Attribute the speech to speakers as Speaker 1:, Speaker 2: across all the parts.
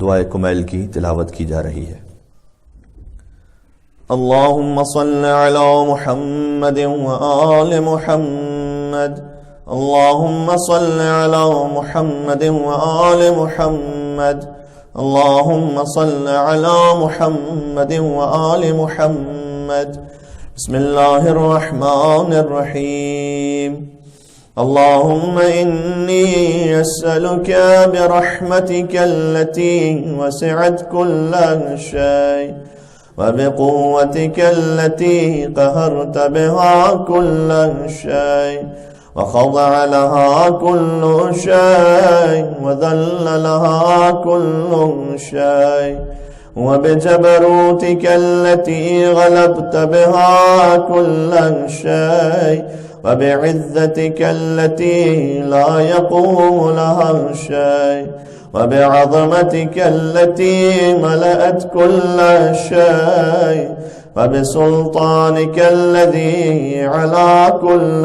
Speaker 1: دعائے کمیل کی تلاوت کی جا رہی ہے۔ اللہم صل علی محمد وآل محمد، اللہم صل علی محمد وآل محمد، اللہم صل علی محمد وآل محمد۔ بسم اللہ الرحمن الرحیم۔ اللهم إني أسألك برحمتك التي وسعت كل شيء وبقوتك التي قهرت بها كل شيء وخضع لها كل شيء وذل لها كل شيء وبجبروتك التي غلبت بها كل شيء وبعزتك التي لا يقوم لها شيء وبعظمتك التي ملأت كل شيء وبسلطانك الذي على كل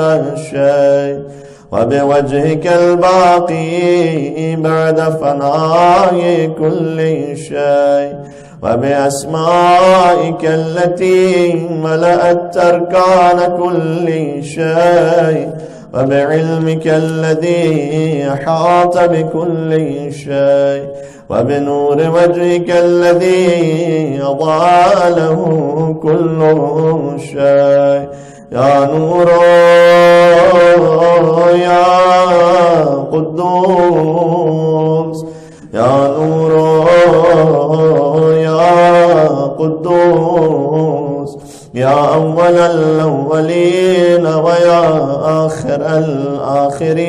Speaker 1: شيء وبوجهك الباقي بعد فناء كل شيء وبأسمائك التي ملأت أركان كل شيء وبعلمك الذي أحاط بكل شيء وبنور وجهك الذي أضاء له كل شيء يا نور يا قدوس يا نور يا قدوس يا أول الأولين ويا آخر الآخرين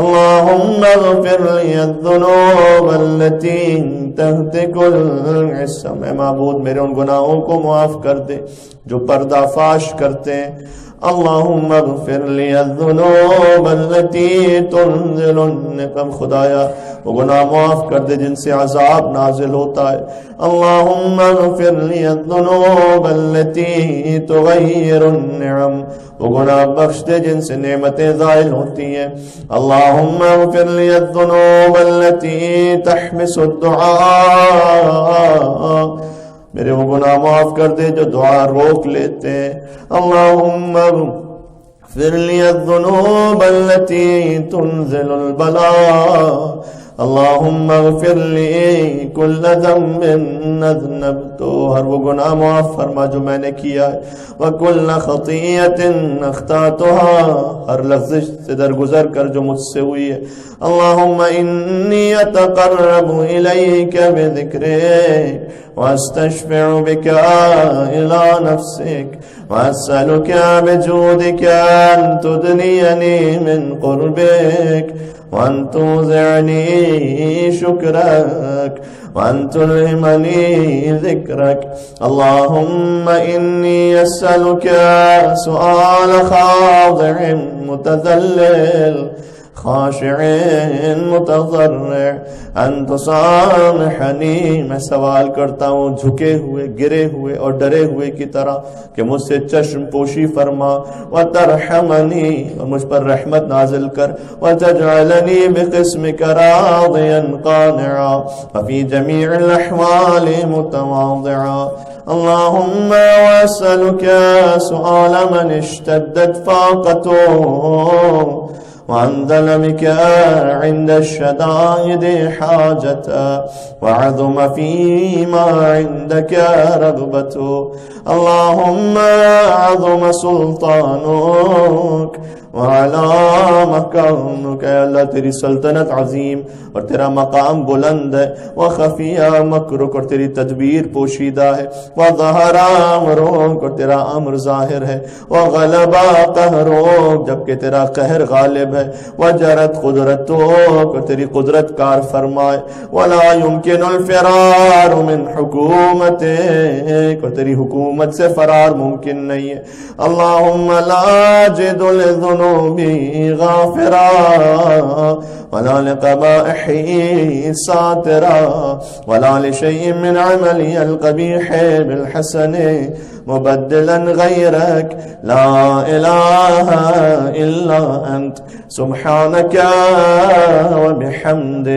Speaker 1: اللهم اغفر لي الذنوب التي تهتك العصم۔ اے معبود میرے ان گناہوں کو معاف کر دے جو پردہ فاش کرتے ہیں۔ اللہم اغفر لی الذنوب التي تنزل النقم، خدایا وہ گناہ معاف کر دے جن سے عذاب نازل ہوتا ہے۔ اللہم اغفر لی الذنوب التي تغیر النعم، وہ گناہ بخش دے جن سے نعمتیں زائل ہوتی ہیں۔ اللہم اغفر لی الذنوب التي تحبس الدعاء، میرے وہ گناہ معاف کر دے جو دعا روک لیتے ہیں۔ اللہم اغفر لی الذنوب التي تنزل البلاء، اللہم اغفر لی کل ذنب اذنبتو، ہر وہ گناہ معاف فرما جو میں نے کیا ہے۔ وکل خطیئت اخطأتها، ہر لفظ سے درگزر کر جو مجھ سے ہوئی ہے۔ اللہم انی اتقرب الیک بذکرک واستشفع بک الی نفسک واسألک بجودک ان تدنینی من قربک وان توزعنی شکرک وان تلہمنی ذکرک۔ اللہم انی اسألک سؤال خاضع متذلل خاشع متضرع ان تسامحنی، میں سوال کرتا ہوں جھکے ہوئے گرے ہوئے اور ڈرے ہوئے کی طرح کہ مجھ سے چشم پوشی فرما، وترحمنی، اور مجھ پر رحمت نازل کر، وتجعلنی بقسمک راضیا قانعا وفی جمیع الاحوال متواضعا۔ اللہم واسألک سؤال من اشتدت فاقته وانزل بك عند الشدائد حاجته وعظم فيما عندك رغبته۔ اللهم عظم سلطانك وعلى مكانك، اے اللہ تیری سلطنت عظیم اور تیرا مقام بلند ہے۔ وخفی مکرک، اور تیری تدبیر پوشیدہ ہے۔ وظہر امرک، اور تیرا امر ظاہر ہے۔ وغلب قہرک، جبکہ تیرا قہر غالب ہے۔ وجرت قدرتک، اور تیری قدرت کار فرمائے۔ ولا يمكن الفرار من حکومتک، اور تیری حکومت سے فرار ممکن نہیں ہے۔ اللہم لا جد لذنوب لذنوبي غافرا ولا لقبائحي ساترا ولا لشيء من عملي القبيح بالحسن مبدلا غيرك لا إله إلا أنت سبحانك وبحمدك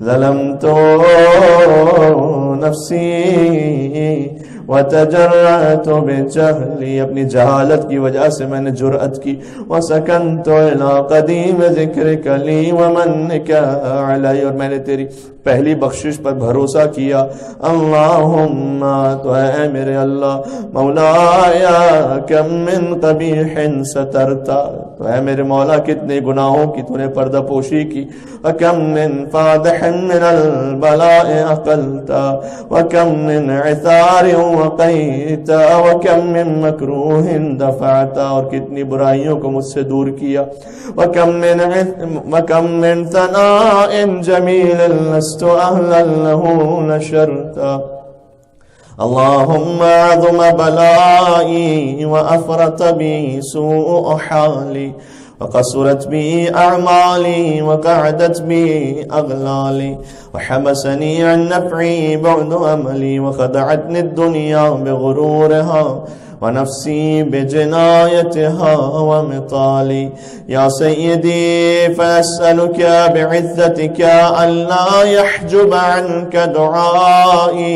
Speaker 1: ظلمت نفسی وتجرأت بجهلی، اپنی جہالت کی وجہ سے میں نے جرأت کی، وسکنت الى قدیم ذکرک لی ومنک علی، اور میں نے تیری پہلی بخشش پر بھروسہ کیا۔ اللہم تو اے میرے اللہ، مولایا کم من قبیح سترتا، تو اے میرے مولا کتنے گناہوں کی تو نے پردہ پوشی کی، وکم من فادح من البلاء اقلتا وکم من عثار وقیتا وکم من مکروہ دفعتا، اور کتنی برائیوں کو مجھ سے دور کیا، وکم من ثناء جمیل لست اہلا لہ نشرتا۔ اللہم اعظم بلائی وافرط بی سوء حالی وقصرت بی اعمالی وقعدت بی اغلالی وحبسنی عن نفعی بعد عملی وخدعتنی الدنیا بغرورها ونفسی بجنایتها ومطالی۔ یا سیدی فاسألک بعزتک الا يحجب عنک دعائی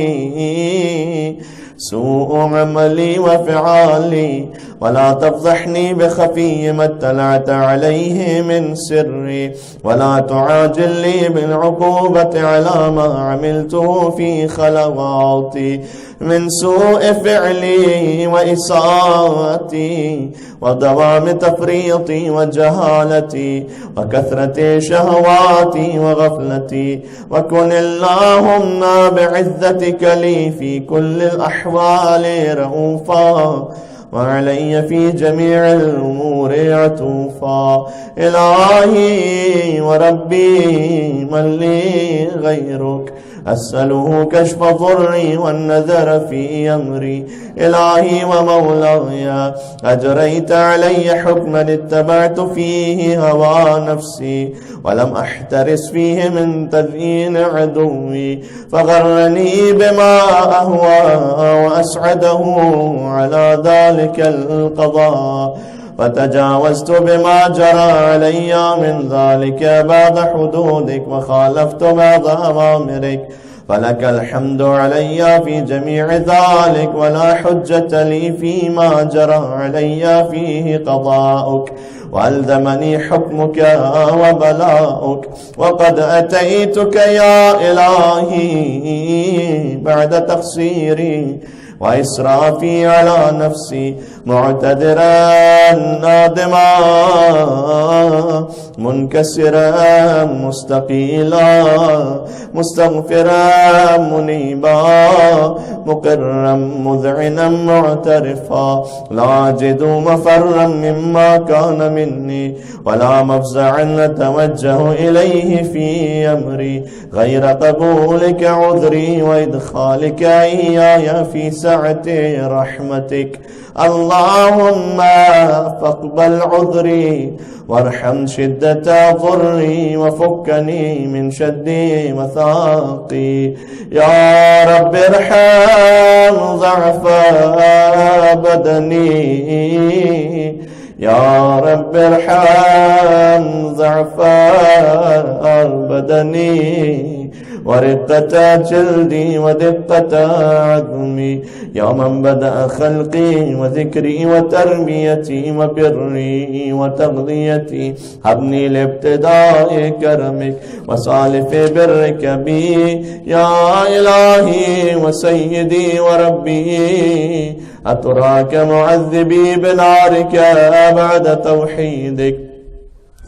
Speaker 1: سوء عملی وفعالی ولا تفضحنی بخفی ما اطلعت علیہ من سری ولا تعاجل لی بالعقوبة على ما عملته في خلواتي من سوء فعلي وإساءتي ودوام تفريطي وجهالتي وكثرة شهواتي وغفلتي، وكن اللهم بعزتك لي في كل الأحوال رؤوفا وعلي في جميع الأمور عطوفا۔ إلهي وربي من لي غيرك أسأله كشف ضري والنذر في أمري، إلهي ومولاي أجريت علي حكما اتبعت فيه هوى نفسي ولم أحترس فيه من تزيين عدوي، فغرني بما أهوى وأسعده على ذلك القضاء، فتجاوزت بما جرى علي من ذلك بعد حدودك وخالفت بعض أوامرك، فلك الحمد علي في جميع ذلك ولا حجة لي فيما جرى علي فيه قضاؤك وألزمني حكمك وبلاؤك، وقد أتيتك يا إلهي بعد تقصيري وإسرافي على نفسي معتذرا نادما منكسرا مستقيلا مستغفرا منيبا مقرا مذعنا معترفا، لا أجد مفرا مما كان مني ولا مفزعا أتوجه إليه في أمري غير قبولك عذري وإدخالك إياي في سعة رحمتك. اللهم فاقبل عذري وارحم شدة ضري وفكني من شد وثاقي. يا رب ارحم ضعف بدني، يا رب ارحم ضعف بدني ورقة جلدي ودقة عظمي. يا من بدأ خلقي وذكري وتربيتي وبري وتغذيتي، هبني لابتداء كرمك وصالف برك بي. يا إلهي وسيدي وربي، أتراك معذبي بنارك بعد توحيدك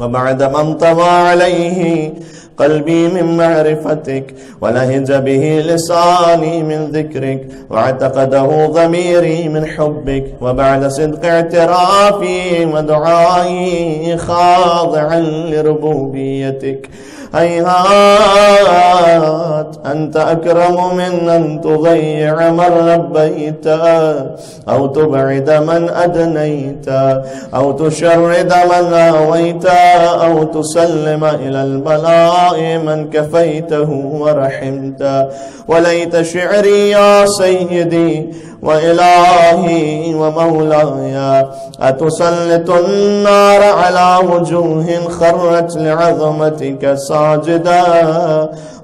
Speaker 1: وبعد من طوى عليه قلبي من معرفتك، ولهج به لساني من ذكرك، واعتقده ضميري من حبك. وبعد صدق اعترافي ودعائي خاضعا لربوبيتك، هيهات أنت أكرم من أن تضيع من ربيت، أو تبعد من أدنيت، أو تشرد من آويت، أو تسلم إلى البلاء من كفيته ورحمت. وليت شعري يا سيدي وإلهي ومولاي، أتسلط النار على وجوه خرت لعظمتك ساجدا،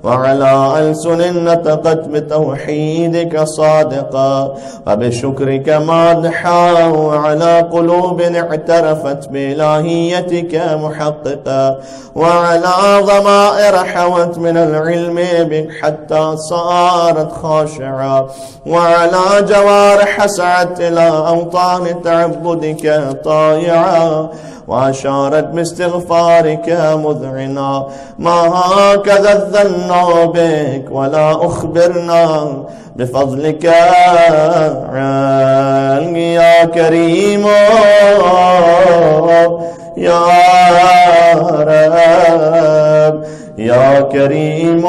Speaker 1: وعلى ألسن نطقت بتوحيدك صادقا، وبشكرك مادحا، وعلى قلوب اعترفت بإلهيتك محققا، وعلى ضمائر حوت من العلم بك حتى صارت خاشعة، وعلى جوارح سعت إلى أوطان تعبدك طائعة، وأشارت باستغفارك مذعنا. ما هكذا الظن بك ولا أخبرنا بفضلك يا كريم يا رب، يا كريم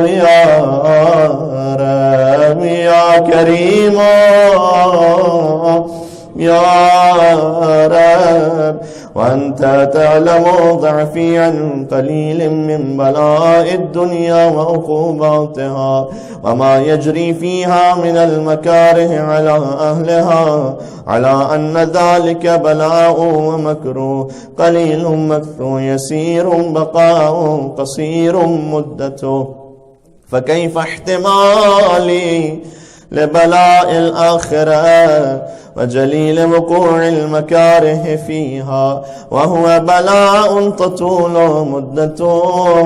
Speaker 1: يا رب، يا كريم يا رب. وأنت تعلم ضعفي عن قليل من بلاء الدنيا وعقوباتها، وما يجري فيها من المكاره على أهلها، على أن ذلك بلاء ومكروه، قليل مكثو، يسير بقاء، قصير مدته. فكيف احتمالي لبلاء الآخرة وجليل وقوع المكاره فيها، وهو بلاء تطول مدته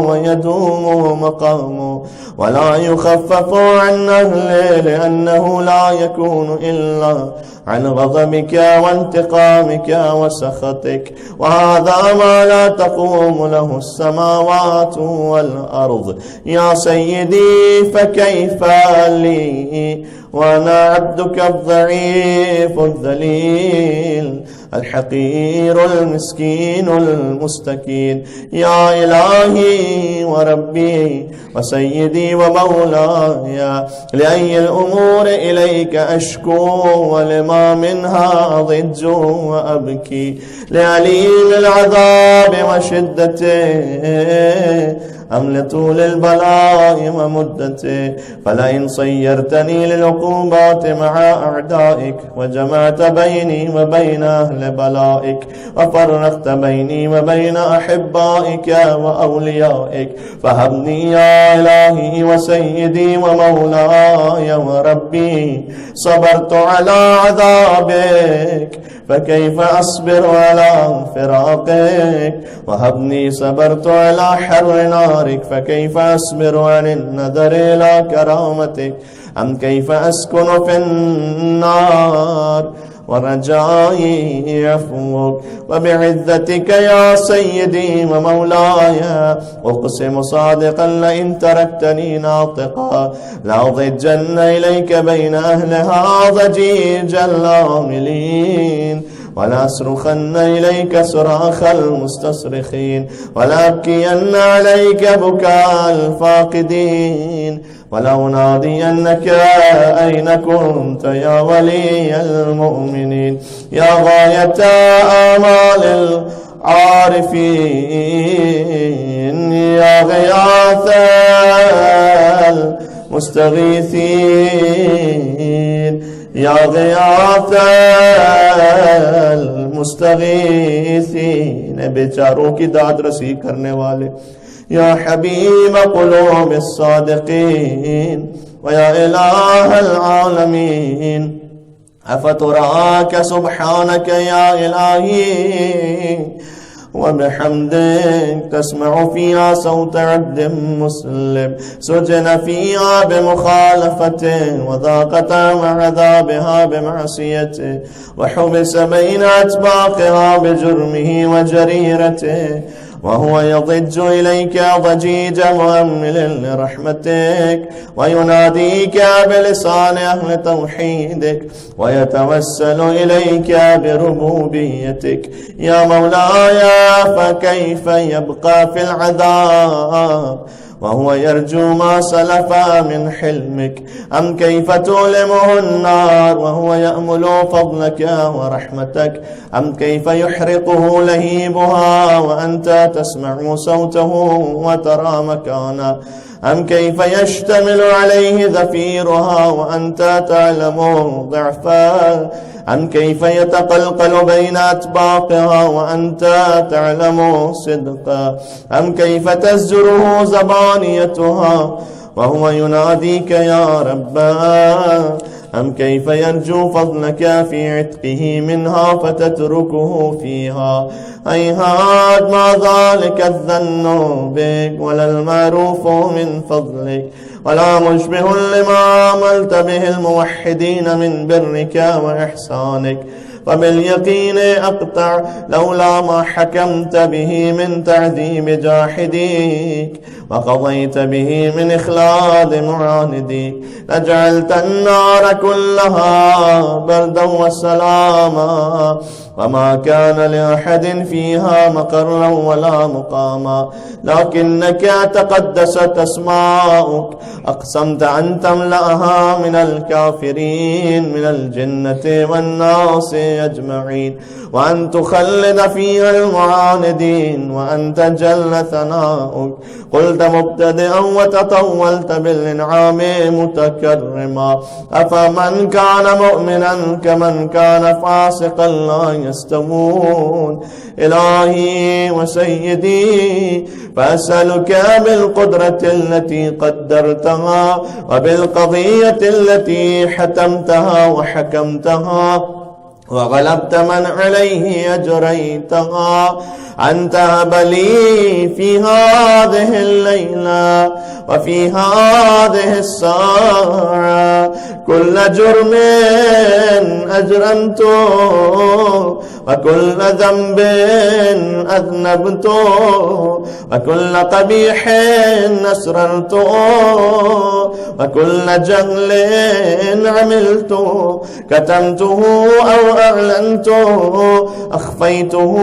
Speaker 1: ويدوم مقامه، ولا يخفف عن أهله، لأنه لا يكون إلا عن غضبك وانتقامك وسخطك، وهذا ما لا تقوم له السماوات والأرض. يا سيدي فكيف لي وأنا عبدك الضعيف الذليل الحقير المسكين المستكين. يا إلهي وربي وسيدي ومولاي، لأي الأمور إليك أشكو، ولما منها ضج وأبكي، لأليم العذاب وشدته أم لطول البلاء ومدته. فلئن صيرتني للعقوبات مع أعدائك، وجمعت بيني وبين أهل بلائك، وفرقت بيني وبين أحبائك وأوليائك، فهبني يا إلهي وسيدي ومولاي وربي. صبرت على عذابك، فكيف أصبر على فراقك؟ وهبني صبرت على حر نارك، فكيف أصبر عن النظر إلى كرامتك؟ أم كيف أسكن في النار ورجائي عفوك؟ وبعزتك يا سيدي ومولاي أقسم صادقا، لئن تركتني ناطقا لأضجن إليك بين أهلها ضجيج العاملين، ولا أصرخن إليك صراخ المستصرخين، ولا أبكين عليك بكاء الفاقدين، ولا أنادينك أين كنت يا ولي المؤمنين. يا غاية آمال العارفين، يا غياث المستغيثين، يا غياث المستغيثین، بیچاروں کی داد رسی کرنے والے، یا حبیب قلوب الصادقین ویا الہ العالمین، افتراک سبحانک یا الہی وبحمدك تسمع فيها صوت عبد مسلم سجن فيها بمخالفته، وذاقت مع عذابها بمعصيته، وحبس بين أطباقها بجرمه وجريرته، وهو يضج إليك ضجيج مؤمل لرحمتك ويناديك بلسان أهل توحيدك ويتوسل إليك بربوبيتك. يا مولاي فكيف يبقى في العذاب وهو يرجو ما سلف من حلمك؟ أم كيف تؤلمه النار وهو يأمل فضلك ورحمتك؟ أم كيف يحرقه لهيبها وأنت تسمع صوته وترى مكانه؟ أم كيف يشتمل عليه زفيرها وأنت تعلم ضعفه؟ أم كيف يتقلقل بين أطباقها وأنت تعلم صدقه؟ أم كيف تزجره زبانيتها وهو يناديك يا رب؟ أم كيف يرجو فضلك في عتقه منها فتتركه فيها؟ هيهات ما ذلك الظن بك ولا المعروف من فضلك ولا مشبه لما عملت به الموحدين من برك وإحسانك. فباليقين أقطع لولا ما حكمت به من تعذيب جاحديك وقضيت به من إخلاد معانديك لجعلت النار كلها بردا وسلاما وما كان لأحد فيها مقرا ولا مقاما. لكنك تقدست أسماؤك أقسمت أن تملأها من الكافرين من الجنة والناس أجمعين وأن تخلد فيها المعاندين وأنت جل ثناؤك. قلت مبتدئا وتطولت بالإنعام متكرما. أفمن كان مؤمنا كمن كان فاسقا لا يستوون. إلهي وسيدي فأسألك بالقدرة التي قدرتها وبالقضية التي حتمتها وحكمتها وغلبت من عليه أجريتها أن تهب لي في هذه الليلة وفي هذه الساعة كل جرم أجرمته وكل ذنب أذنبته وكل قبيح أسررته وكل جهل عملته كتمته أو أعلنته أخفيته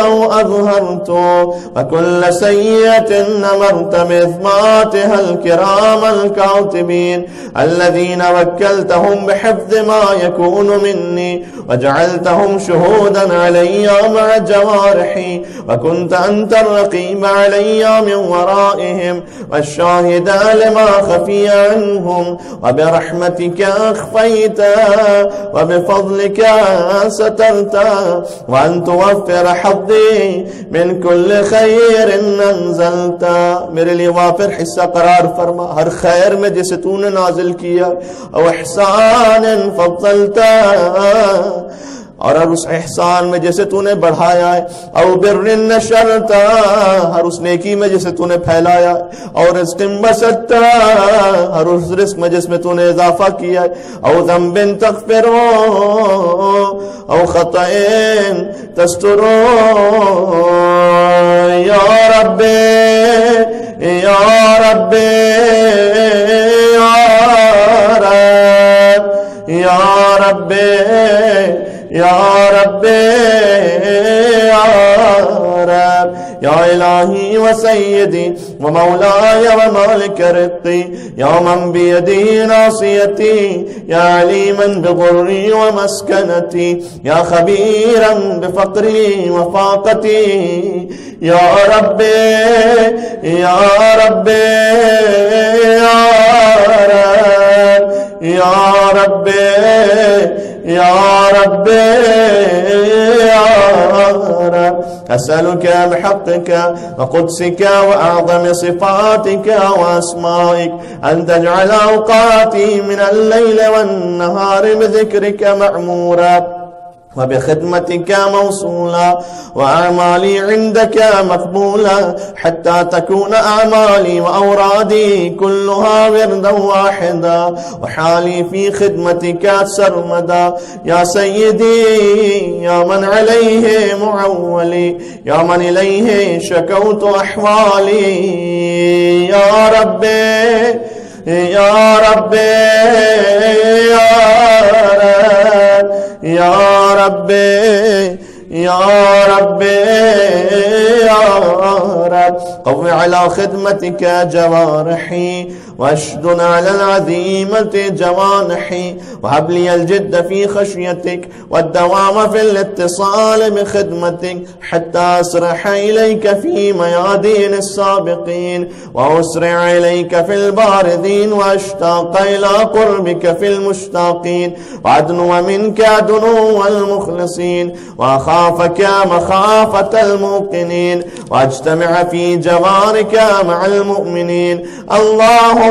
Speaker 1: أو أظهرته وكل سيئة أمرت بإثباتها الكرام الكاتبين الذين وكلتهم بحفظ ما يكون مني وجعلتهم شهودا علي مع جوارحي وكنت أنت الرقيب علي من ورائهم والشاهد لما خفي عنهم وبرحمتك أخفيت وبفضلك سترت وأن توفر حظي من كل خیر انزلتا. میرے لیے وافر حصہ قرار فرما ہر خیر میں جسے تو نے نازل کیا او احسان فضلتا اور ہر اس احسان میں جیسے تو نے بڑھایا ہے او بر نشرتا ہر اس نیکی میں جسے تو نے پھیلایا ہے اور رزق بسطتا ہر اس رزق میں جس میں تو نے اضافہ کیا ہے او ذنب تغفرو او خطأ تسترو. یا رب یا رب یا رب یا رب یا رب یا الہی و سیدی و مولاي ومالك رقي يا من بيدي ناصيتي يا عليما بضري ومسكنتي يا خبيرا بفقري وفاقتي يا ربي يا ربي يا رب يا ربي يا ربي يا رب. أسألك بحقك وقدسك وأعظم صفاتك وأسمائك أن تجعل أوقاتي من الليل والنهار بذكرك معمورا وبخدمتك موصولا وأعمالي عندك مقبولا حتى تكون أعمالي وأورادي كلها وردا واحدا وحالي في خدمتك سرمدا. يا سيدي يا من عليه معولي، يا من إليه شكوت أحوالي، يا ربي يا ربي يا رب يا ربي يا ربي يا رب، قو على خدمتك جوارحي واشدد على العزيمة جوانحي، وهب لي الجد في خشيتك والدوام في الاتصال بخدمتك حتى أسرح إليك في ميادين السابقين وأسرع إليك في البارزين وأشتاق إلى قربك في المشتاقين وأدنو منك دنو المخلصين وأخافك مخافة الموقنين وأجتمع في جوارك مع المؤمنين. اللهم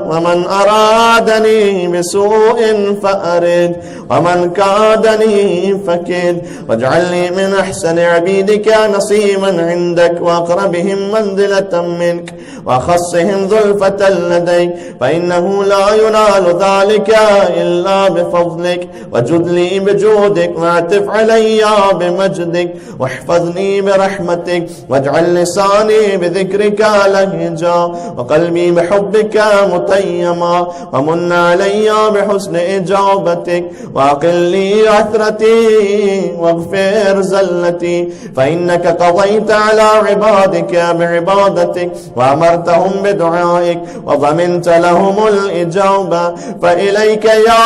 Speaker 1: ومن أرادني بسوء فأرد ومن كادني فكد، واجعلني من أحسن عبيدك نصيبا عندك وأقربهم منزلة منك وأخصهم ذلفة لديك، فإنه لا ينال ذلك إلا بفضلك. وجد لي بجودك واعتف علي بمجدك واحفظني برحمتك، واجعل لساني بذكرك لهجا وقلبي بحبك متيما، ومن علي بحسن إجابتك وأقل لي عثرتي واغفر زلتي، فإنك قضيت على عبادك بعبادتك وأمرتهم بدعائك وضمنت لهم الإجابة. فإليك يا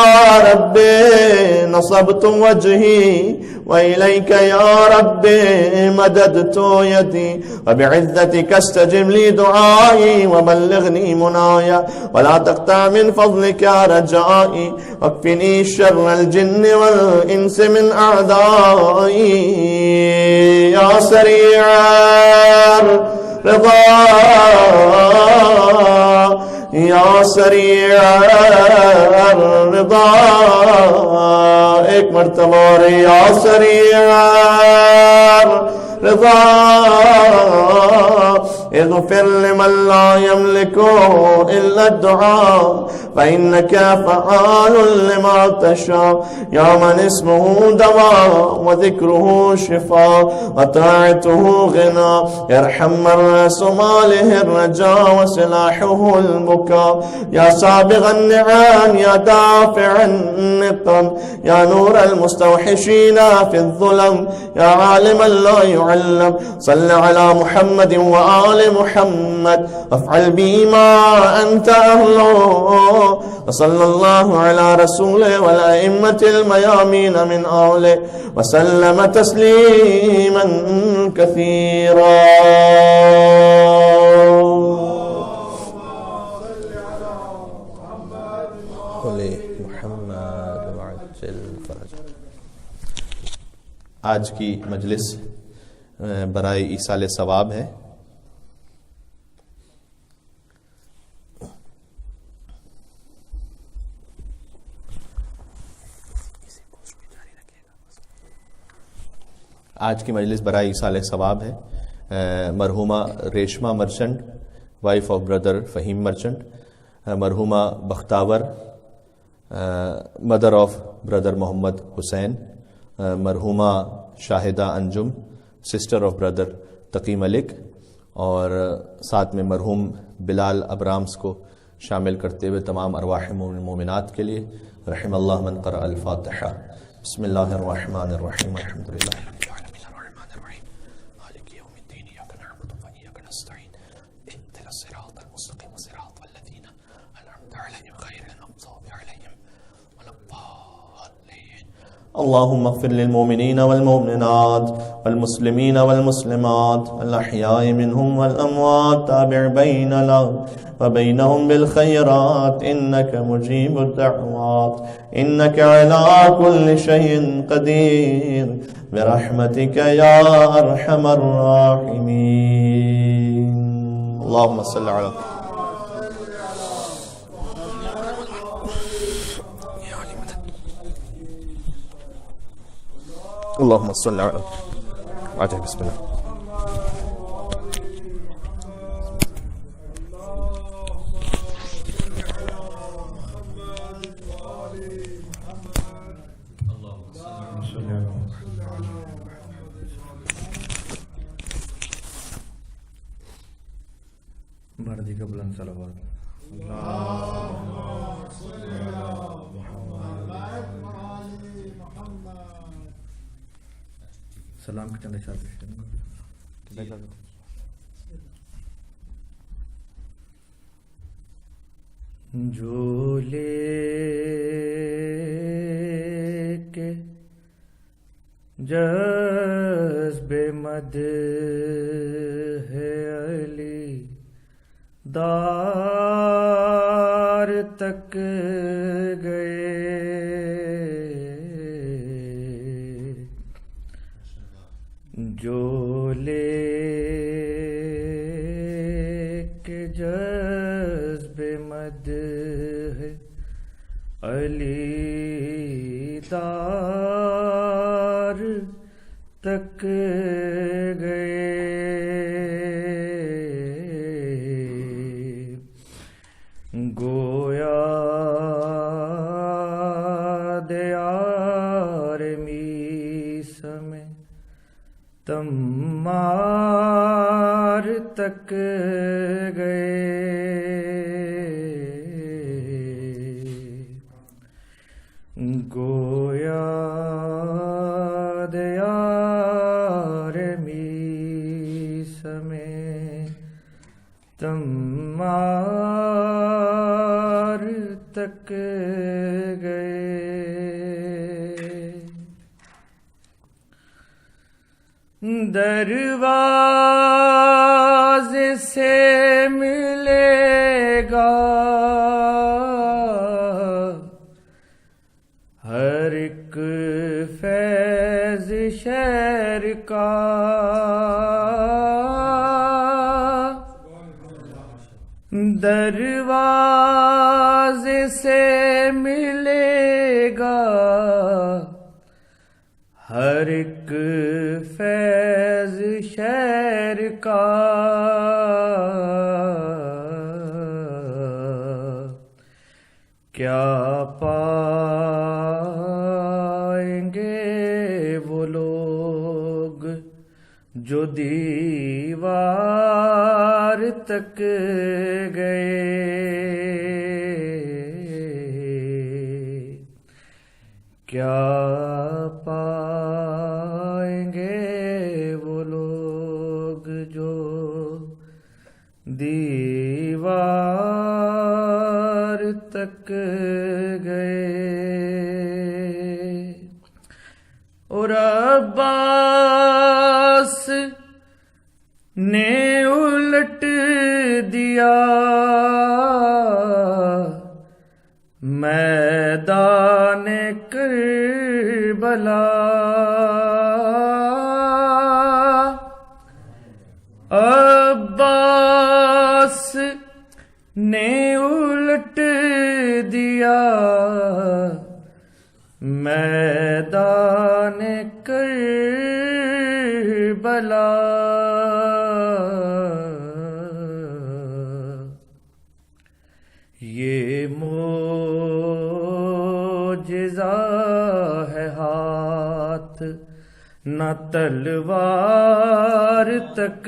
Speaker 1: ربي نصبت وجهي وإليك يا ربي مددت يدي، وبعزتك استجب لي دعائي وبلغني منايا، ولا تقطع من فضلك رجائي، واكفني شر الجن والإنس من أعدائي. يا سريع الرضا يا سریع الرضا، ایک مرتبہ یا سریع الرضا اغفر لمن لا يملك إلا الدعاء فإنك فعال لما تشاء. يا من اسمه دواء وذكره شفاء وطاعته غنى، يرحم من رأس ماله الرجاء وسلاحه البكاء. يا سابغ النعم يا دافع النقم، يا نور المستوحشين في الظلم، يا عالما لا يعلم. صل على محمد وآل محمد وافعل بي ما أنت أهله، وصلى الله على رسوله والأئمة الميامين من آله وسلم تسليما كثيرا. آج کی مجلس برائے ایصال ثواب ہے. آج کی مجلس برائے ایصال ثواب ہے. مرحومہ Reshma Merchant wife of brother Faheem Merchant, مرحومہ Bakhtawar mother of brother Muhammad Husain, مرحومہ Shahida Anjum sister of brother Taqi Malik, اور ساتھ میں مرحوم بلال ابرامس کو شامل کرتے ہوئے تمام ارواح مومنات کے لیے رحم اللہ من قرأ الفاتحہ. بسم اللہ الرحمن الرحیم، الحمد للہ رب العالمین الرحمن الرحیم مالک یوم الدین ایاک نعبد و ایاک نستعین اهدنا الصراط المستقیم صراط الذین انعمت علیہم غیر المغضوب علیہم ولا الضالین. اللهم اغفر للمؤمنين والمؤمنات والمسلمين والمسلمات الأحياء منهم والأموات، تابع بيننا وبينهم بالخيرات إنك مجيب الدعوات، إنك على كل شيء قدير برحمتك يا أرحم الراحمين. اللهم صل على اللهم صل على عجل. بسم الله.
Speaker 2: بھردی کا بلند صلوات. سلام کے چند اشارے پیش کریں. جو لے کے جذب مد ہے علی دار تک گئے، جو لے کے جذب مد ہے علی دار تک گئے، گویا دیار میس میں تمار تک گئے، گویا دیار میس میں تمار تک گئے، دروازے سے ملے گا ہر ایک فیض شہر کا، دروازے سے ملے گا ہر ایک فیض شہر کا، کیا پائیں گے وہ لوگ جو دیوار تک گئے، کیا پائیں گے وہ لوگ جو دیوار تک گئے، اور عباس نے الٹ دیا میدان کربلا، عباس نے الٹ دیا میدان کربلا، یہ معجزہ ہے ہاتھ نہ تلوار تک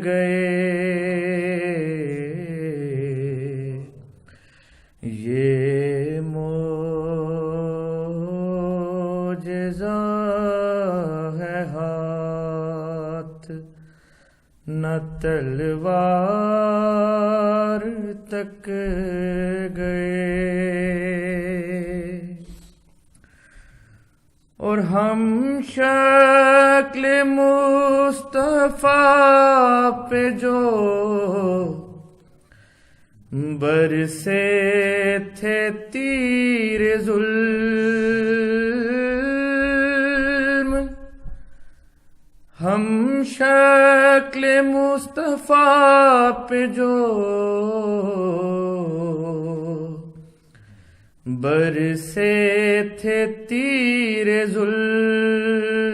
Speaker 2: گئے، یہ معجزہ ہے ہاتھ نہ تلوار تک گئے، اور ہم شکل مصطفیٰ پہ جو برسے تھے تیر ظلم، ہم شکل مصطفیٰ پہ جو برسے تھے تیر ظلم،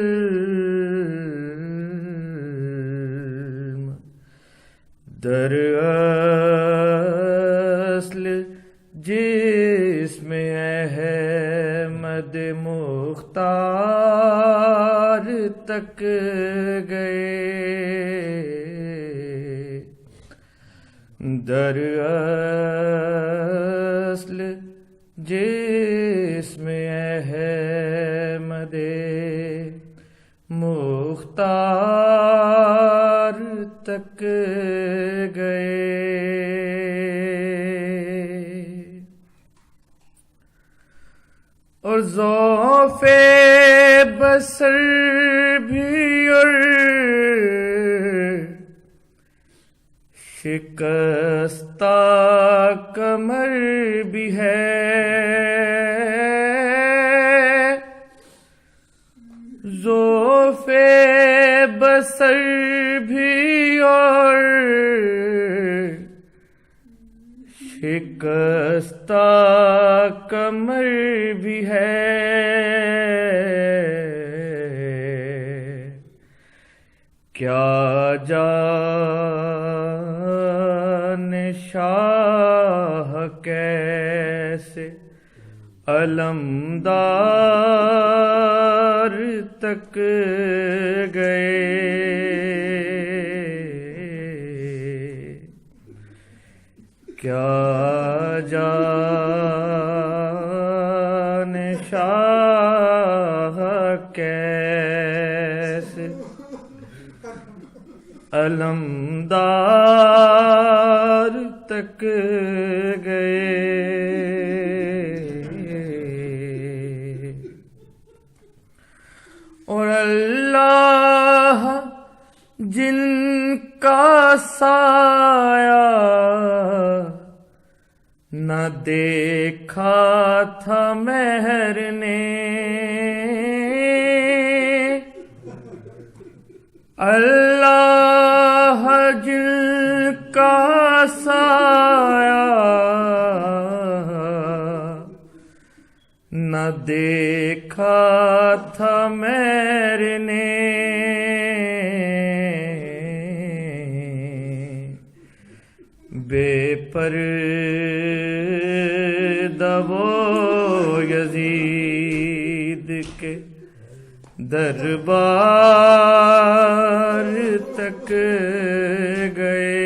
Speaker 2: در اصل جسم احمد مختار تک گئے، در اصل جسم احمد مختار تک گئے۔ اور ذوف بصر بھی اور شکستہ کمر بھی ہے، ذوف بصر بھی اور شکستہ کمر بھی ہے، کیا جان شاہ کیسے علمدار تک گئے، کیا جان شاہ کیسے علمدار تک گئے۔ اور اللہ جن کا سایہ نہ دیکھا تھا مہر نے، اللہ جن کا سایہ نہ دیکھا تھا مہر نے، بے پردہ وہ یزید کے دربار تک گئے،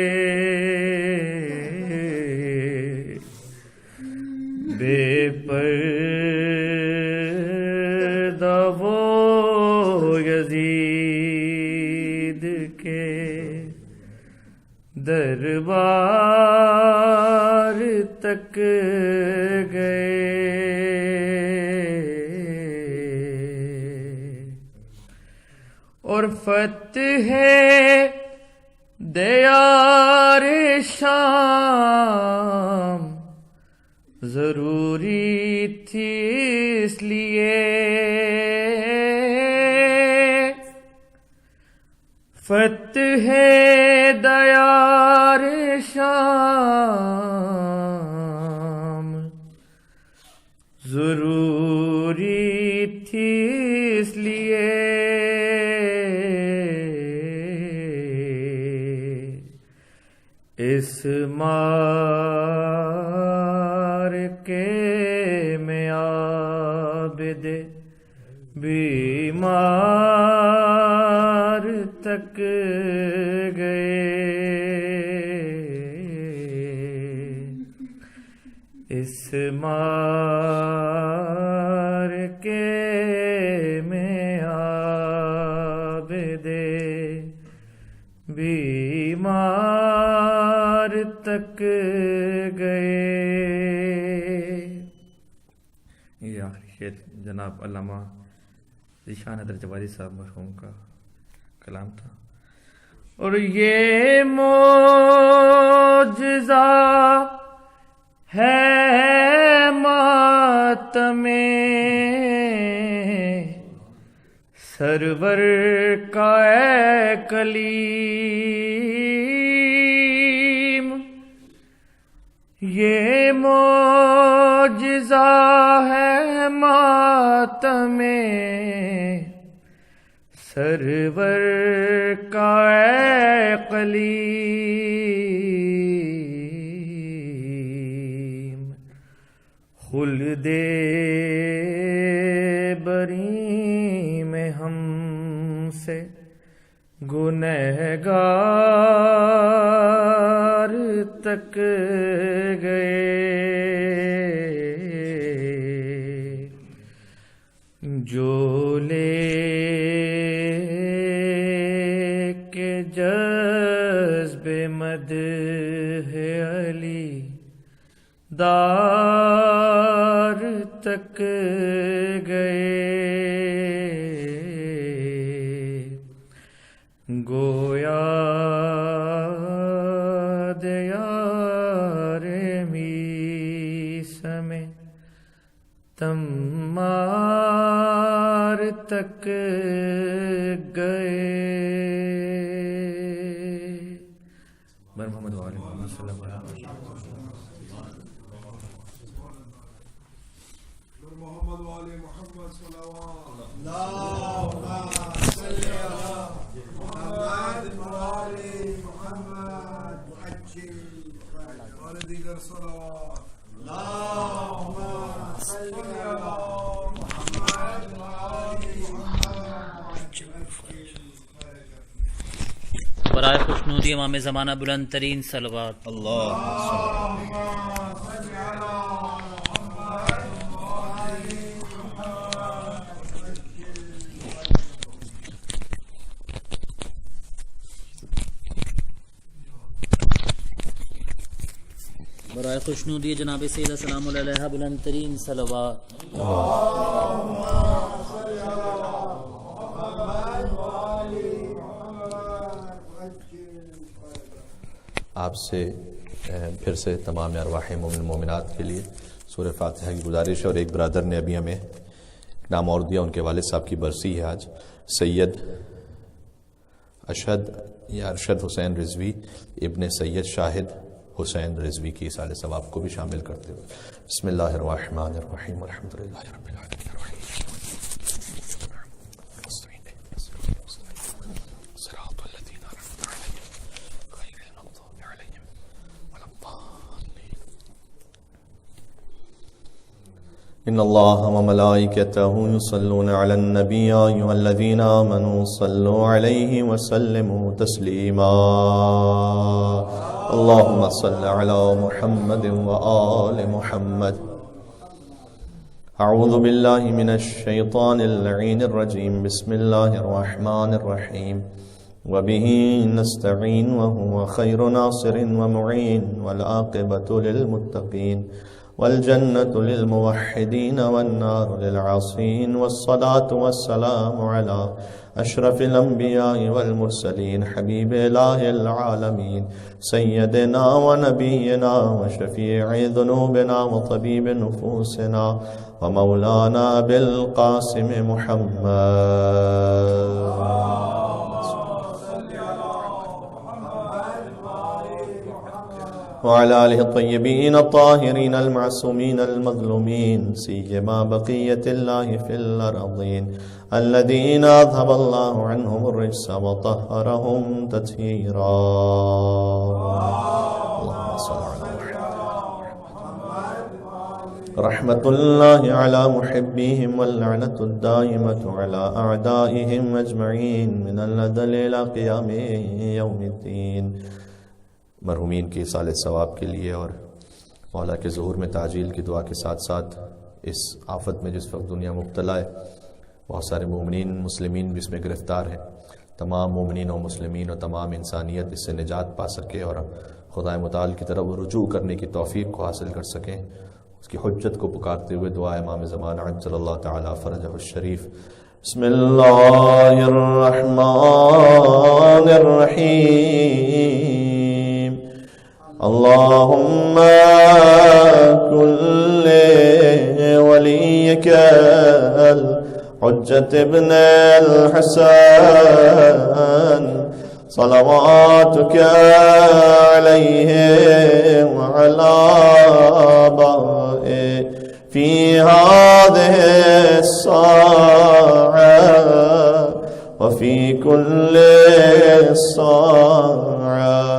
Speaker 2: بے پردہ وہ یزید کے دربار تک گئے۔ اور فتح دیار شام ضروری تھی اس لیے، فتح دیار شام ضروری تھی اس لیے، اس معرکے میں عابد بیمار تک گئے، اس معرکے میں عابد بیمار تک گئے۔ یہ آخری شعر جناب علامہ ذیشان حیدر جوادی صاحب مرحوم کا کلام تھا۔ اور یہ معجزہ ہے ماتم سرور کا اے کلیم، یہ معجزہ ہے ماتم سرور کا اے کلیم، دے بری میں ہم سے گنہگار تک گئے، جو لے کے جذب مدح علی دار تک گئے، گویا دیار میسم تمار تک گئے۔ بر محمد وآل محمد صلی اللہ علیہ وسلم۔
Speaker 3: محمد وآل محمد صلوات اللہم صلی علی محمد وآل محمد وعجل اور دیگر صلوات اللہم صلی علی محمد وآل محمد
Speaker 4: برائے خوشنودی امام زمانہ بلند ترین صلوات برائے خوشنودی جناب سیدہ سلام اللہ علیہ بلند ترین صلوات۔
Speaker 1: آپ سے پھر سے تمام ارواح مومن مومنات کے لیے سورہ فاتحہ کی گزارش ہے، اور ایک برادر نے ابھی ہمیں نام اور دیا، ان کے والد صاحب کی برسی ہے آج، سید ارشد حسین رضوی ابن سید شاہد حسین رضوی کی سال ثواب کو بھی شامل کرتے ہوئے بسم اللہ الرحمن الرحیم الحمد للہ رب العالمین ان اللہ وملائکتہ یصلون علی النبی یا ایھا الذین آمنوا صلوا علیہ وسلموا تسلیما اللہم صل علی محمد وآل محمد اعوذ باللہ من الشیطان اللعین الرجیم بسم اللہ الرحمن الرحیم وبہ نستعین وهو خیر ناصر ومعین والعاقبۃ للمتقین والجنة للموحدين والنار للعاصين والصلاة والسلام على أشرف الأنبياء والمرسلين حبيب إله العالمين سيدنا ونبينا وشفيع ذنوبنا وطبيب نفوسنا ومولانا بالقاسم محمد وعلى آله الطيبين الطاهرين المعصومين المظلومين سيما بقية الله في الأرضين الذين أذهب الله عنهم الرجس وطهرهم تطهيرا اللهم صل على محمد رحمة الله على محبيهم واللعنة الدائمة على أعدائهم أجمعين من الأزل إلى قيام يوم الدين۔ مرحومین کی سال ثواب کے لیے اور مولا کے ظہور میں تعجیل کی دعا کے ساتھ ساتھ اس آفت میں جس وقت دنیا مبتلا ہے، بہت سارے مومنین مسلمین بھی اس میں گرفتار ہیں، تمام مومنین و مسلمین و تمام انسانیت اس سے نجات پا سکے اور خدا متعال کی طرف رجوع کرنے کی توفیق کو حاصل کر سکیں، اس کی حجت کو پکارتے ہوئے دعا امام زمانہ عجل اللہ تعالی فرجہ الشریف۔ بسم اللہ الرحمن الرحیم اللهم كل وليك الحجة ابن الحسن صلواتك عليه وعلى آبائه في هذه الساعة وفي كل ساعة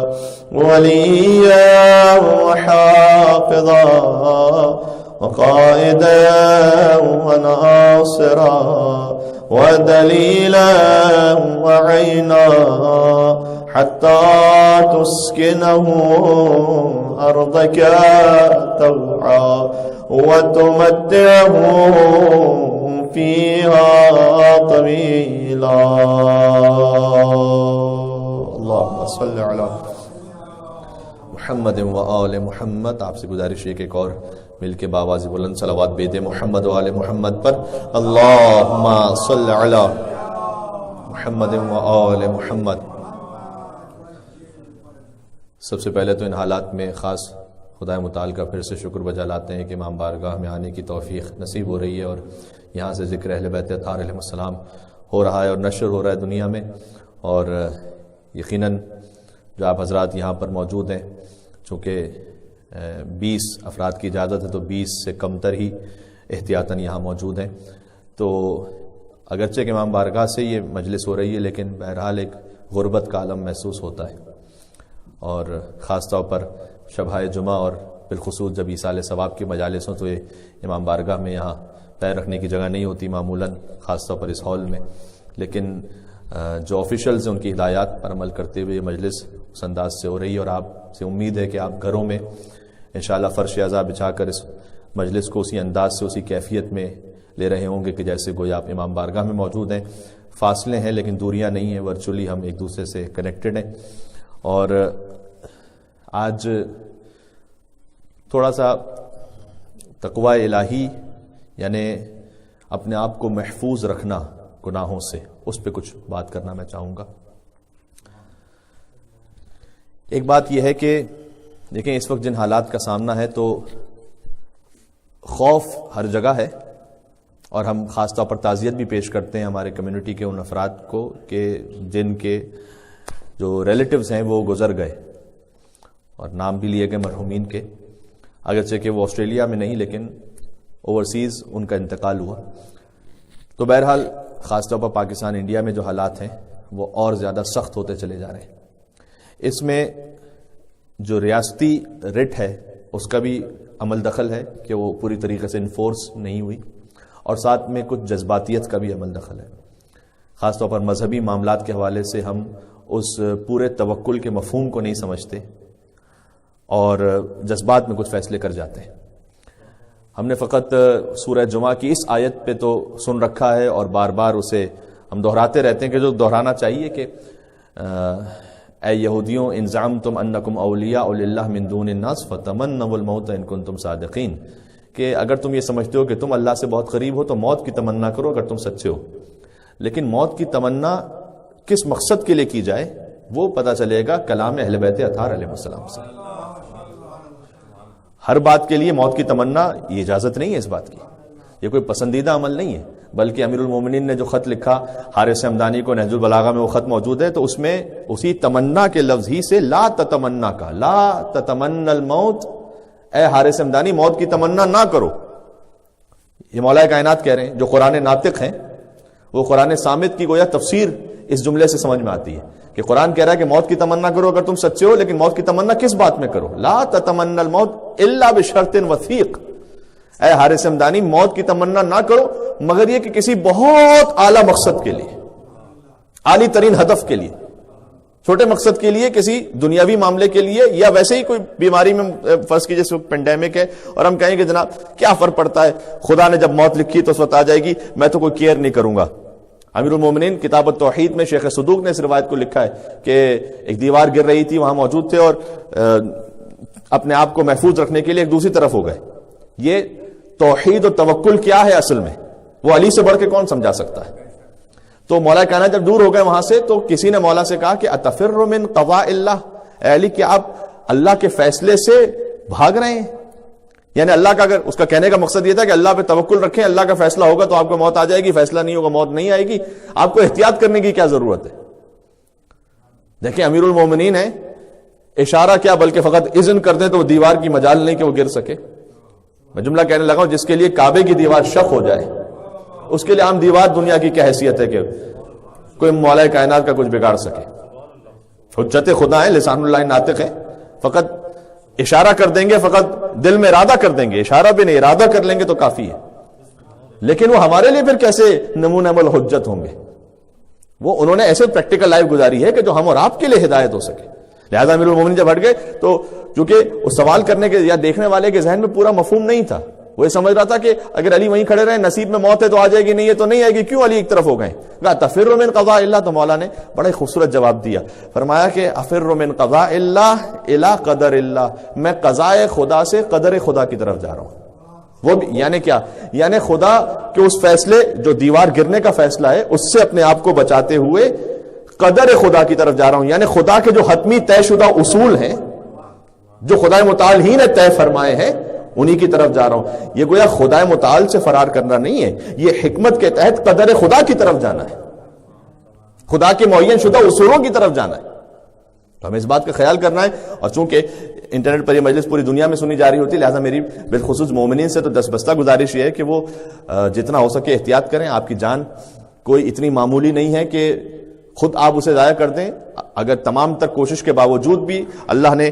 Speaker 1: وليا وحافظا وقائدا وناصرا ودليلا وعينا حتى تسكنه أرضك طوعا وتمتعه فيها طويلا. اللهم صل على محمد و آل محمد. آپ سے گزارش ہے کہ ایک اور مل کے باواز بلند صلوات بید محمد و آل محمد پر. اللہم صل علی محمد و آل محمد. سب سے پہلے تو ان حالات میں خاص خدا متعال کا پھر سے شکر بجا لاتے ہیں کہ امام بارگاہ میں آنے کی توفیق نصیب ہو رہی ہے اور یہاں سے ذکر اہل بیت اطہار علیہ السلام ہو رہا ہے اور نشر ہو رہا ہے دنیا میں. اور یقیناً جو آپ حضرات یہاں پر موجود ہیں، چونکہ 20 افراد کی اجازت ہے تو 20 سے کم تر ہی احتیاطاً یہاں موجود ہیں. تو اگرچہ کہ امام بارگاہ سے یہ مجلس ہو رہی ہے لیکن بہرحال ایک غربت کا عالم محسوس ہوتا ہے، اور خاص طور پر شبہ جمعہ اور بالخصوص جب ایصال ثواب کی مجالس ہوں تو یہ امام بارگاہ میں یہاں پیر رکھنے کی جگہ نہیں ہوتی معمولاً، خاص طور پر اس ہال میں. لیکن جو آفیشلز ہیں ان کی ہدایات پر عمل کرتے ہوئے یہ مجلس اس انداز سے ہو رہی ہے، اور آپ سے امید ہے کہ آپ گھروں میں انشاءاللہ فرش اعزا بچھا کر اس مجلس کو اسی انداز سے اسی کیفیت میں لے رہے ہوں گے کہ جیسے گویا آپ امام بارگاہ میں موجود ہیں. فاصلے ہیں لیکن دوریاں نہیں ہیں، ورچولی ہم ایک دوسرے سے کنیکٹڈ ہیں. اور آج تھوڑا سا تقوی الہی یعنی اپنے آپ کو محفوظ رکھنا گناہوں سے، اس پہ کچھ بات کرنا میں چاہوں گا. ایک بات یہ ہے کہ دیکھیں اس وقت جن حالات کا سامنا ہے تو خوف ہر جگہ ہے، اور ہم خاص طور پر تعزیت بھی پیش کرتے ہیں ہمارے کمیونٹی کے ان افراد کو کہ جن کے جو ریلیٹیوز ہیں وہ گزر گئے، اور نام بھی لیے گئے مرحومین کے، اگرچہ کہ وہ آسٹریلیا میں نہیں لیکن اوورسیز ان کا انتقال ہوا. تو بہرحال خاص طور پر پاکستان انڈیا میں جو حالات ہیں وہ اور زیادہ سخت ہوتے چلے جا رہے ہیں. اس میں جو ریاستی رٹ ہے اس کا بھی عمل دخل ہے کہ وہ پوری طریقے سے انفورس نہیں ہوئی، اور ساتھ میں کچھ جذباتیت کا بھی عمل دخل ہے. خاص طور پر مذہبی معاملات کے حوالے سے ہم اس پورے توکل کے مفہوم کو نہیں سمجھتے اور جذبات میں کچھ فیصلے کر جاتے ہیں. ہم نے فقط سورہ جمعہ کی اس آیت پہ تو سن رکھا ہے اور بار بار اسے ہم دہراتے رہتے ہیں کہ جو دہرانا چاہیے کہ اے یہودیوں ان زعمتم انکم اولیاء للہ من دون الناس فتمنوا الموت ان کنتم صادقین، کہ اگر تم یہ سمجھتے ہو کہ تم اللہ سے بہت قریب ہو تو موت کی تمنا کرو اگر تم سچے ہو. لیکن موت کی تمنا کس مقصد کے لیے کی جائے وہ پتہ چلے گا کلام اہل بیت اطہار علیہ السلام سے. ہر بات کے لیے موت کی تمنا یہ اجازت نہیں ہے، اس بات کی یہ کوئی پسندیدہ عمل نہیں ہے، بلکہ امیر المومنین نے جو خط لکھا حارث ہمدانی کو نہج البلاغہ میں وہ خط موجود ہے تو اس میں اسی تمنا کے لفظ ہی سے لا تتمنا کا، لا تتمنا الموت، اے حارث ہمدانی موت کی تمنا نہ کرو. یہ مولا کائنات کہہ رہے ہیں. جو قرآن ناطق ہیں وہ قرآن صامت کی گویا تفسیر اس جملے سے سمجھ میں آتی ہے کہ قرآن کہہ رہا ہے کہ موت کی تمنا کرو اگر تم سچے ہو، لیکن موت کی تمنا کس بات میں کرو؟ لا تتمنا الموت الا بشرط وثیق، اے حارث ہمدانی موت کی تمنا نہ کرو مگر یہ کہ کسی بہت اعلیٰ مقصد کے لیے، عالی ترین ہدف کے لیے، چھوٹے مقصد کے لیے، کسی دنیاوی معاملے کے لیے، یا ویسے ہی کوئی بیماری میں فرض کیجیے جس وقت پینڈیمک ہے اور ہم کہیں کہ جناب کیا فرق پڑتا ہے، خدا نے جب موت لکھی تو اس وقت آ جائے گی، میں تو کوئی کیئر نہیں کروں گا. امیر المومنین کتاب التوحید میں شیخ صدوق نے اس روایت کو لکھا ہے کہ ایک دیوار گر رہی تھی، وہاں موجود تھے اور اپنے آپ کو محفوظ رکھنے کے لیے ایک دوسری طرف ہو گئے. یہ توحید و توکل کیا ہے اصل میں وہ علی سے بڑھ کے کون سمجھا سکتا ہے. تو مولا کائنات جب دور ہو گئے وہاں سے تو کسی نے مولا سے کہا کہ اتفر من قضاء اللہ، اے علی کہ آپ اللہ کے فیصلے سے بھاگ رہے ہیں. یعنی اللہ کا، اگر اس کا کہنے کا مقصد یہ تھا کہ اللہ پہ توکل رکھیں، اللہ کا فیصلہ ہوگا تو آپ کو موت آ جائے گی، فیصلہ نہیں ہوگا موت نہیں آئے گی، آپ کو احتیاط کرنے کی کیا ضرورت ہے. دیکھیں امیر المومنین ہے، اشارہ کیا بلکہ فقط اذن کر دیں تو وہ دیوار کی مجال نہیں کہ وہ گر سکے. میں جملہ کہنے لگا ہوں جس کے لیے کعبے کی دیوار شق ہو جائے اس کے لیے عام دیوار دنیا کی کیا حیثیت ہے کہ کوئی مولا کائنات کا کچھ بگاڑ سکے. حجت خدا ہے، لسان اللہ ناطق ہے، فقط اشارہ کر دیں گے، فقط دل میں ارادہ کر دیں گے، اشارہ بھی نہیں، ارادہ کر لیں گے تو کافی ہے، لیکن وہ ہمارے لیے پھر کیسے نمونہ عمل حجت ہوں گے؟ وہ انہوں نے ایسے پریکٹیکل لائف گزاری ہے کہ جو ہم اور آپ کے لیے ہدایت ہو سکے. لہذا امیر المومنین جب ہٹ گئے تو چونکہ اس سوال کرنے کے یا دیکھنے والے کے ذہن میں پورا مفہوم نہیں تھا، وہ یہ سمجھ رہا تھا کہ اگر علی وہیں کھڑے رہے، نصیب میں موت ہے تو آ جائے گی، نہیں ہے تو نہیں آئے گی، کیوں علی ایک طرف ہو گئے؟ کہا تفر من قضاء اللہ. تو مولا نے بڑا ہی خوبصورت جواب دیا، فرمایا کہ افر من قضاء اللہ الی قدر اللہ، میں قضاء خدا سے قدر خدا کی طرف جا رہا ہوں. وہ بھی یعنی کیا؟ یعنی خدا کے اس فیصلے جو دیوار گرنے کا فیصلہ ہے اس سے اپنے آپ کو بچاتے ہوئے قدر خدا کی طرف جا رہا ہوں، یعنی خدا کے جو حتمی طے شدہ اصول ہیں جو خدا متعال ہی نے طے فرمائے ہیں انہی کی طرف جا رہا ہوں. یہ گویا خدا متعال سے فرار کرنا نہیں ہے، یہ حکمت کے تحت قدر خدا کی طرف جانا ہے، خدا کے معین شدہ اصولوں کی طرف جانا ہے. تو ہمیں اس بات کا خیال کرنا ہے. اور چونکہ انٹرنیٹ پر یہ مجلس پوری دنیا میں سنی جا رہی ہوتی ہے، لہذا میری بالخصوص مومنین سے تو دستبستہ گزارش یہ ہے کہ وہ جتنا ہو سکے احتیاط کریں. آپ کی جان کوئی اتنی معمولی نہیں ہے کہ خود آپ اسے ضائع کر دیں. اگر تمام تر کوشش کے باوجود بھی اللہ نے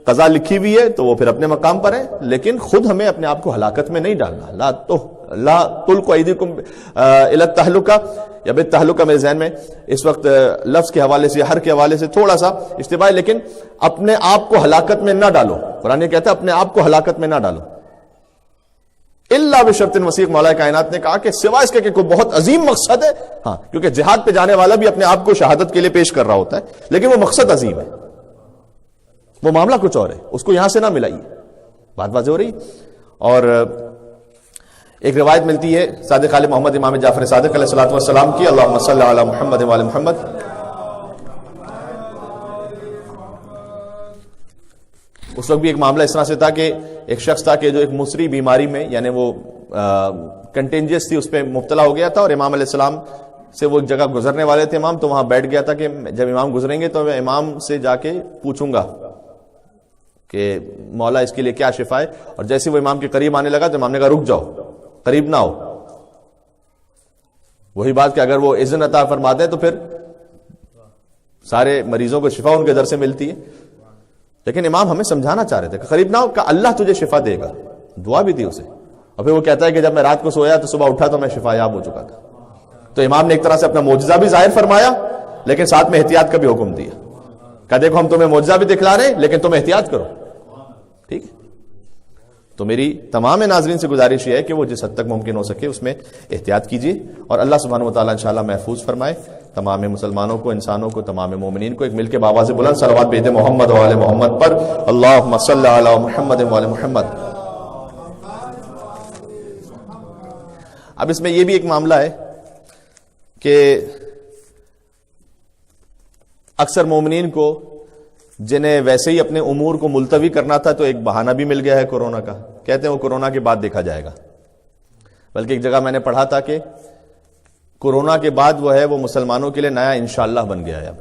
Speaker 1: قضا لکھی ہوئی ہے تو وہ پھر اپنے مقام پر ہے، لیکن خود ہمیں اپنے آپ کو ہلاکت میں نہیں ڈالنا. لا تلقوا ایدیکم الی التہلکہ یا بالتہلکہ. میرے ذہن میں اس وقت لفظ کے حوالے سے، ہر کے حوالے سے تھوڑا سا اشتباہ ہے، لیکن اپنے آپ کو ہلاکت میں نہ ڈالو. قرآن کہتا ہے اپنے آپ کو ہلاکت میں نہ ڈالو. اللہ بشرط وسیق. مولا کائنات نے کہا کہ سوائے اس کے کہ کوئی بہت عظیم مقصد ہے، ہاں کیونکہ جہاد پہ جانے والا بھی اپنے آپ کو شہادت کے لیے پیش کر رہا ہوتا ہے، لیکن وہ مقصد عظیم ہے، وہ معاملہ کچھ اور ہے، اس کو یہاں سے نہ ملائیے. بات واضح ہو رہی. اور ایک روایت ملتی ہے صادق علی محمد امام جعفر صادق علیہ الصلوۃ والسلام کی، اللہم صلی علی محمد وعلی محمد. اس وقت بھی ایک معاملہ اس طرح سے تھا کہ ایک شخص تھا کہ جو ایک مصری بیماری میں، یعنی وہ کنٹینجس تھی، اس پہ مبتلا ہو گیا تھا، اور امام علیہ السلام سے وہ ایک جگہ گزرنے والے تھے امام، تو وہاں بیٹھ گیا تھا کہ جب امام گزریں گے تو میں امام سے جا کے پوچھوں گا کہ مولا اس کے لیے کیا شفا ہے. اور جیسے وہ امام کے قریب آنے لگا تو امام نے کہا رک جاؤ، قریب نہ ہو. وہی بات کہ اگر وہ اذن عطا فرما دیں تو پھر سارے مریضوں کو شفا ان کے در سے ملتی ہے، لیکن امام ہمیں سمجھانا چاہ رہے تھے کہ قریب نہ ہو، کہ اللہ تجھے شفا دے گا. دعا بھی دی اسے. اور پھر وہ کہتا ہے کہ جب میں رات کو سویا تو صبح اٹھا تو میں شفا یاب ہو چکا تھا. تو امام نے ایک طرح سے اپنا معجزہ بھی ظاہر فرمایا، لیکن ساتھ میں احتیاط کا بھی حکم دیا کہ دیکھو ہم تمہیں معجزہ بھی دکھلا رہے ہیں لیکن تم احتیاط کرو. ٹھیک ہے. تو میری تمام ناظرین سے گزارش یہ ہے کہ وہ جس حد تک ممکن ہو سکے اس میں احتیاط کیجیے، اور اللہ سبحانہ و تعالیٰ انشاءاللہ محفوظ فرمائے تمام مسلمانوں کو، انسانوں کو، تمام مومنین کو. ایک مل کے بابا سے بلند صلوات بھیج دیں محمد و آل محمد پر. اللہم صلی علی محمد و آل محمد. اب اس میں یہ بھی ایک معاملہ ہے کہ اکثر مومنین کو جنہیں ویسے ہی اپنے امور کو ملتوی کرنا تھا تو ایک بہانہ بھی مل گیا ہے کورونا کا. کہتے ہیں وہ کورونا کے بعد دیکھا جائے گا. بلکہ ایک جگہ میں نے پڑھا تھا کہ کورونا کے بعد وہ ہے وہ مسلمانوں کے لیے نیا انشاءاللہ بن گیا ہے اب،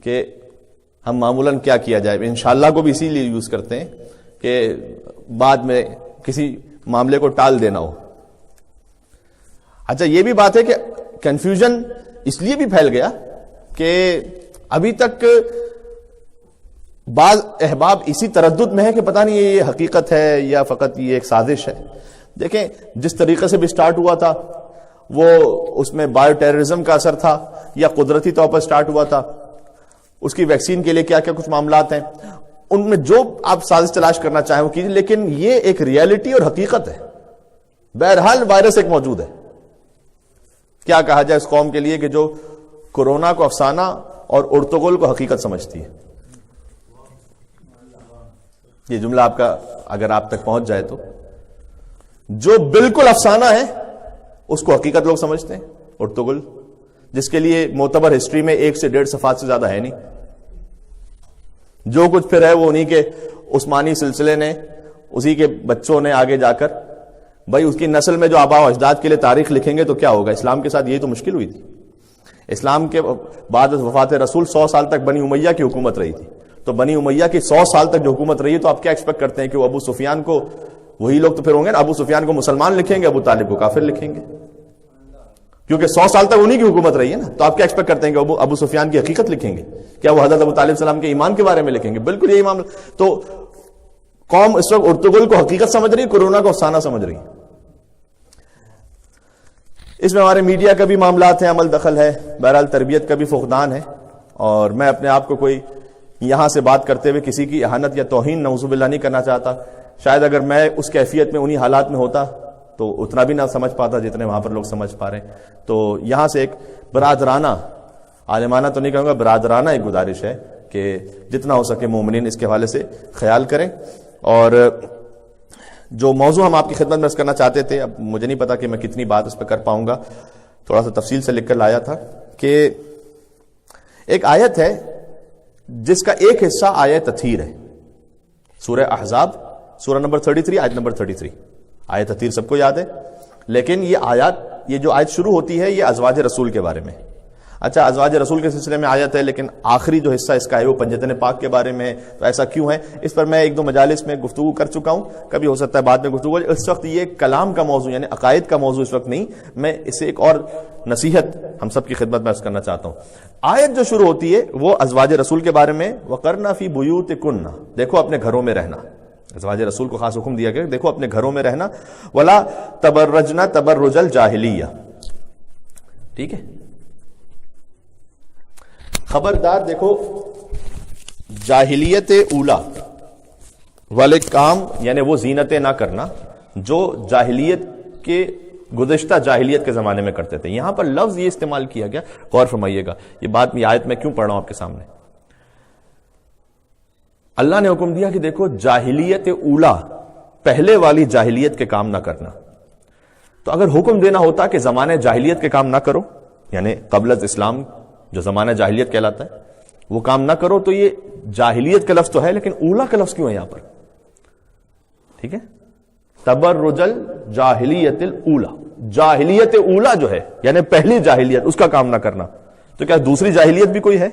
Speaker 1: کہ ہم معمولاً کیا کیا جائے، انشاءاللہ کو بھی اسی لیے یوز کرتے ہیں کہ بعد میں کسی معاملے کو ٹال دینا ہو. اچھا یہ بھی بات ہے کہ کنفیوژن اس لیے بھی پھیل گیا کہ ابھی تک بعض احباب اسی تردد میں ہے کہ پتہ نہیں یہ حقیقت ہے یا فقط یہ ایک سازش ہے. دیکھیں جس طریقے سے بھی سٹارٹ ہوا تھا وہ اس میں بایو ٹیررزم کا اثر تھا یا قدرتی طور پر سٹارٹ ہوا تھا، اس کی ویکسین کے لیے کیا کیا کچھ معاملات ہیں، ان میں جو آپ سازش تلاش کرنا چاہیں وہ کیجیے، لیکن یہ ایک ریالٹی اور حقیقت ہے. بہرحال وائرس ایک موجود ہے. کیا کہا جائے اس قوم کے لیے کہ جو کورونا کو افسانہ اور ارطغرل کو حقیقت سمجھتی ہے. یہ جملہ آپ کا اگر آپ تک پہنچ جائے تو جو بالکل افسانہ ہے اس کو حقیقت لوگ سمجھتے ہیں. ارطغرل جس کے لیے معتبر ہسٹری میں 1 سے 1.5 صفحات سے زیادہ ہے نہیں، جو کچھ پھر ہے وہ انہی کے عثمانی سلسلے نے، اسی کے بچوں نے آگے جا کر، بھائی اس کی نسل میں جو آبا و اجداد کے لیے تاریخ لکھیں گے تو کیا ہوگا. اسلام کے ساتھ یہی تو مشکل ہوئی تھی. اسلام کے بعد وفات رسول 100 سال تک بنی امیہ کی حکومت رہی تھی. تو بنی امیہ کی 100 سال تک جو حکومت رہی ہے تو آپ کیا ایکسپیکٹ کرتے ہیں کہ وہ ابو سفیان کو، وہی لوگ تو پھر ہوں گے نا، ابو سفیان کو مسلمان لکھیں گے، ابو طالب کو کافر لکھیں گے. کیونکہ 100 سال تک انہی کی حکومت رہی ہے نا. تو آپ کیا ایکسپیکٹ کرتے ہیں کہ ابو سفیان کی حقیقت لکھیں گے؟ کیا وہ حضرت ابو طالب السلام کے ایمان کے بارے میں لکھیں گے؟ بالکل یہی معاملہ. تو قوم اس وقت ارطغرل کو حقیقت سمجھ رہی ہے, کورونا کو افسانہ سمجھ رہی ہے. اس میں ہمارے میڈیا کا بھی معاملات ہیں, عمل دخل ہے, بہرحال تربیت کا بھی فقدان ہے. اور میں اپنے آپ کو کوئی یہاں سے بات کرتے ہوئے کسی کی اہانت یا توہین نعوذ باللہ نہیں کرنا چاہتا. شاید اگر میں اس کیفیت میں انہی حالات میں ہوتا تو اتنا بھی نہ سمجھ پاتا جتنے وہاں پر لوگ سمجھ پا رہے ہیں. تو یہاں سے ایک برادرانہ, عالمانہ تو نہیں کہوں گا, برادرانہ ایک گزارش ہے کہ جتنا ہو سکے مومنین اس کے حوالے سے خیال کریں. اور جو موضوع ہم آپ کی خدمت میں عرض کرنا چاہتے تھے, اب مجھے نہیں پتا کہ میں کتنی بات اس پہ کر پاؤں گا, تھوڑا سا تفصیل سے لکھ کر لایا تھا کہ ایک آیت ہے جس کا ایک حصہ آیت تطہیر ہے, سورہ احزاب سورہ نمبر 33 آیت نمبر 33. آیت تطہیر سب کو یاد ہے, لیکن یہ جو آیت شروع ہوتی ہے یہ ازواج رسول کے بارے میں. اچھا, ازواج رسول کے سلسلے میں آیت ہے, لیکن آخری جو حصہ اس کا ہے وہ پنجتن پاک کے بارے میں. تو ایسا کیوں ہے, اس پر میں 1-2 مجالس میں گفتگو کر چکا ہوں, کبھی ہو سکتا ہے بعد میں گفتگو. اس وقت یہ کلام کا موضوع یعنی عقائد کا موضوع اس وقت نہیں, میں اسے ایک اور نصیحت ہم سب کی خدمت میں عرض کرنا چاہتا ہوں. آیت جو شروع ہوتی ہے وہ ازواج رسول کے بارے میں, وَقَرْنَ فِي بُيُوتِكُنَّ, دیکھو اپنے گھروں میں رہنا. ازواج رسول کو خاص حکم دیا گیا, دیکھو اپنے گھروں میں رہنا. وَلَا تَبَرَّجْنَ تَبَرُّجَ الْجَاهِلِيَّةِ, ٹھیک ہے. خبردار, دیکھو جاہلیت اولا والے کام یعنی وہ زینتیں نہ کرنا جو جاہلیت کے گزشتہ جاہلیت کے زمانے میں کرتے تھے. یہاں پر لفظ یہ استعمال کیا گیا, غور فرمائیے گا, یہ بات میں آیت میں کیوں پڑھ رہا ہوں آپ کے سامنے. اللہ نے حکم دیا کہ دیکھو جاہلیت اولا, پہلے والی جاہلیت کے کام نہ کرنا. تو اگر حکم دینا ہوتا کہ زمانے جاہلیت کے کام نہ کرو, یعنی قبل از اسلام جو زمانہ جاہلیت کہلاتا ہے وہ کام نہ کرو, تو یہ جاہلیت کا لفظ تو ہے, لیکن اولا کا لفظ کیوں ہے یہاں پر؟ ٹھیک ہے, تبرج الجاہلیت الاولا, جاہلیت اولا جو ہے یعنی پہلی جاہلیت, اس کا کام نہ کرنا. تو کیا دوسری جاہلیت بھی کوئی ہے؟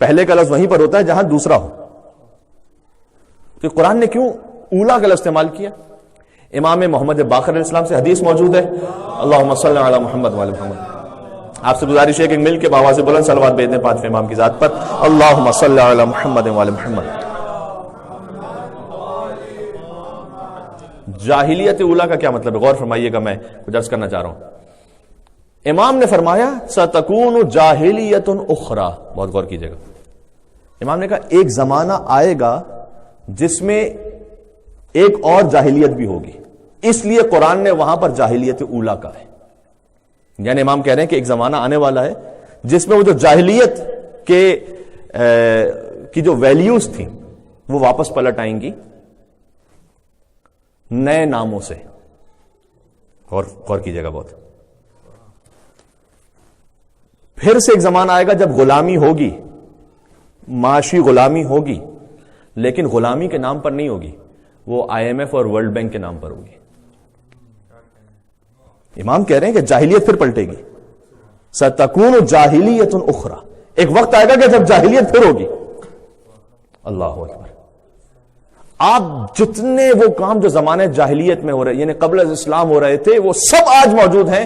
Speaker 1: پہلے کا لفظ وہیں پر ہوتا ہے جہاں دوسرا ہو. تو قرآن نے کیوں اولا کا لفظ استعمال کیا؟ امام محمد باقر علیہ السلام سے حدیث موجود ہے, اللہم صلی علی محمد وعلی محمد. آپ سے گزارش ہے کہ مل کے بآواز بلند صلوات بھیج دیں پانچویں امام کی ذات پر, اللہم صلی علی محمد وعلی محمد. جاہلیت اولا کا کیا مطلب ہے؟ غور فرمائیے گا, میں کچھ عرض کرنا چاہ رہا ہوں. امام نے فرمایا ستکون جاہلیت اخرى, بہت غور کیجئے گا. امام نے کہا ایک زمانہ آئے گا جس میں ایک اور جاہلیت بھی ہوگی, اس لیے قرآن نے وہاں پر جاہلیت اولا کا ہے. یعنی امام کہہ رہے ہیں کہ ایک زمانہ آنے والا ہے جس میں وہ جو جاہلیت کی جو ویلیوز تھیں وہ واپس پلٹ آئیں گی نئے ناموں سے. غور کیجئے گا بہت. پھر سے ایک زمانہ آئے گا جب غلامی ہوگی, معاشی غلامی ہوگی, لیکن غلامی کے نام پر نہیں ہوگی, وہ IMF اور ورلڈ بینک کے نام پر ہوگی. امام کہہ رہے ہیں کہ جاہلیت پھر پلٹے گی. ستکون جاہلیت اخرى, ایک وقت آئے گا کہ جب جاہلیت پھر ہوگی. اللہ اکبر. آپ جتنے وہ کام جو زمانے جاہلیت میں ہو رہے یعنی قبل از اسلام ہو رہے تھے وہ سب آج موجود ہیں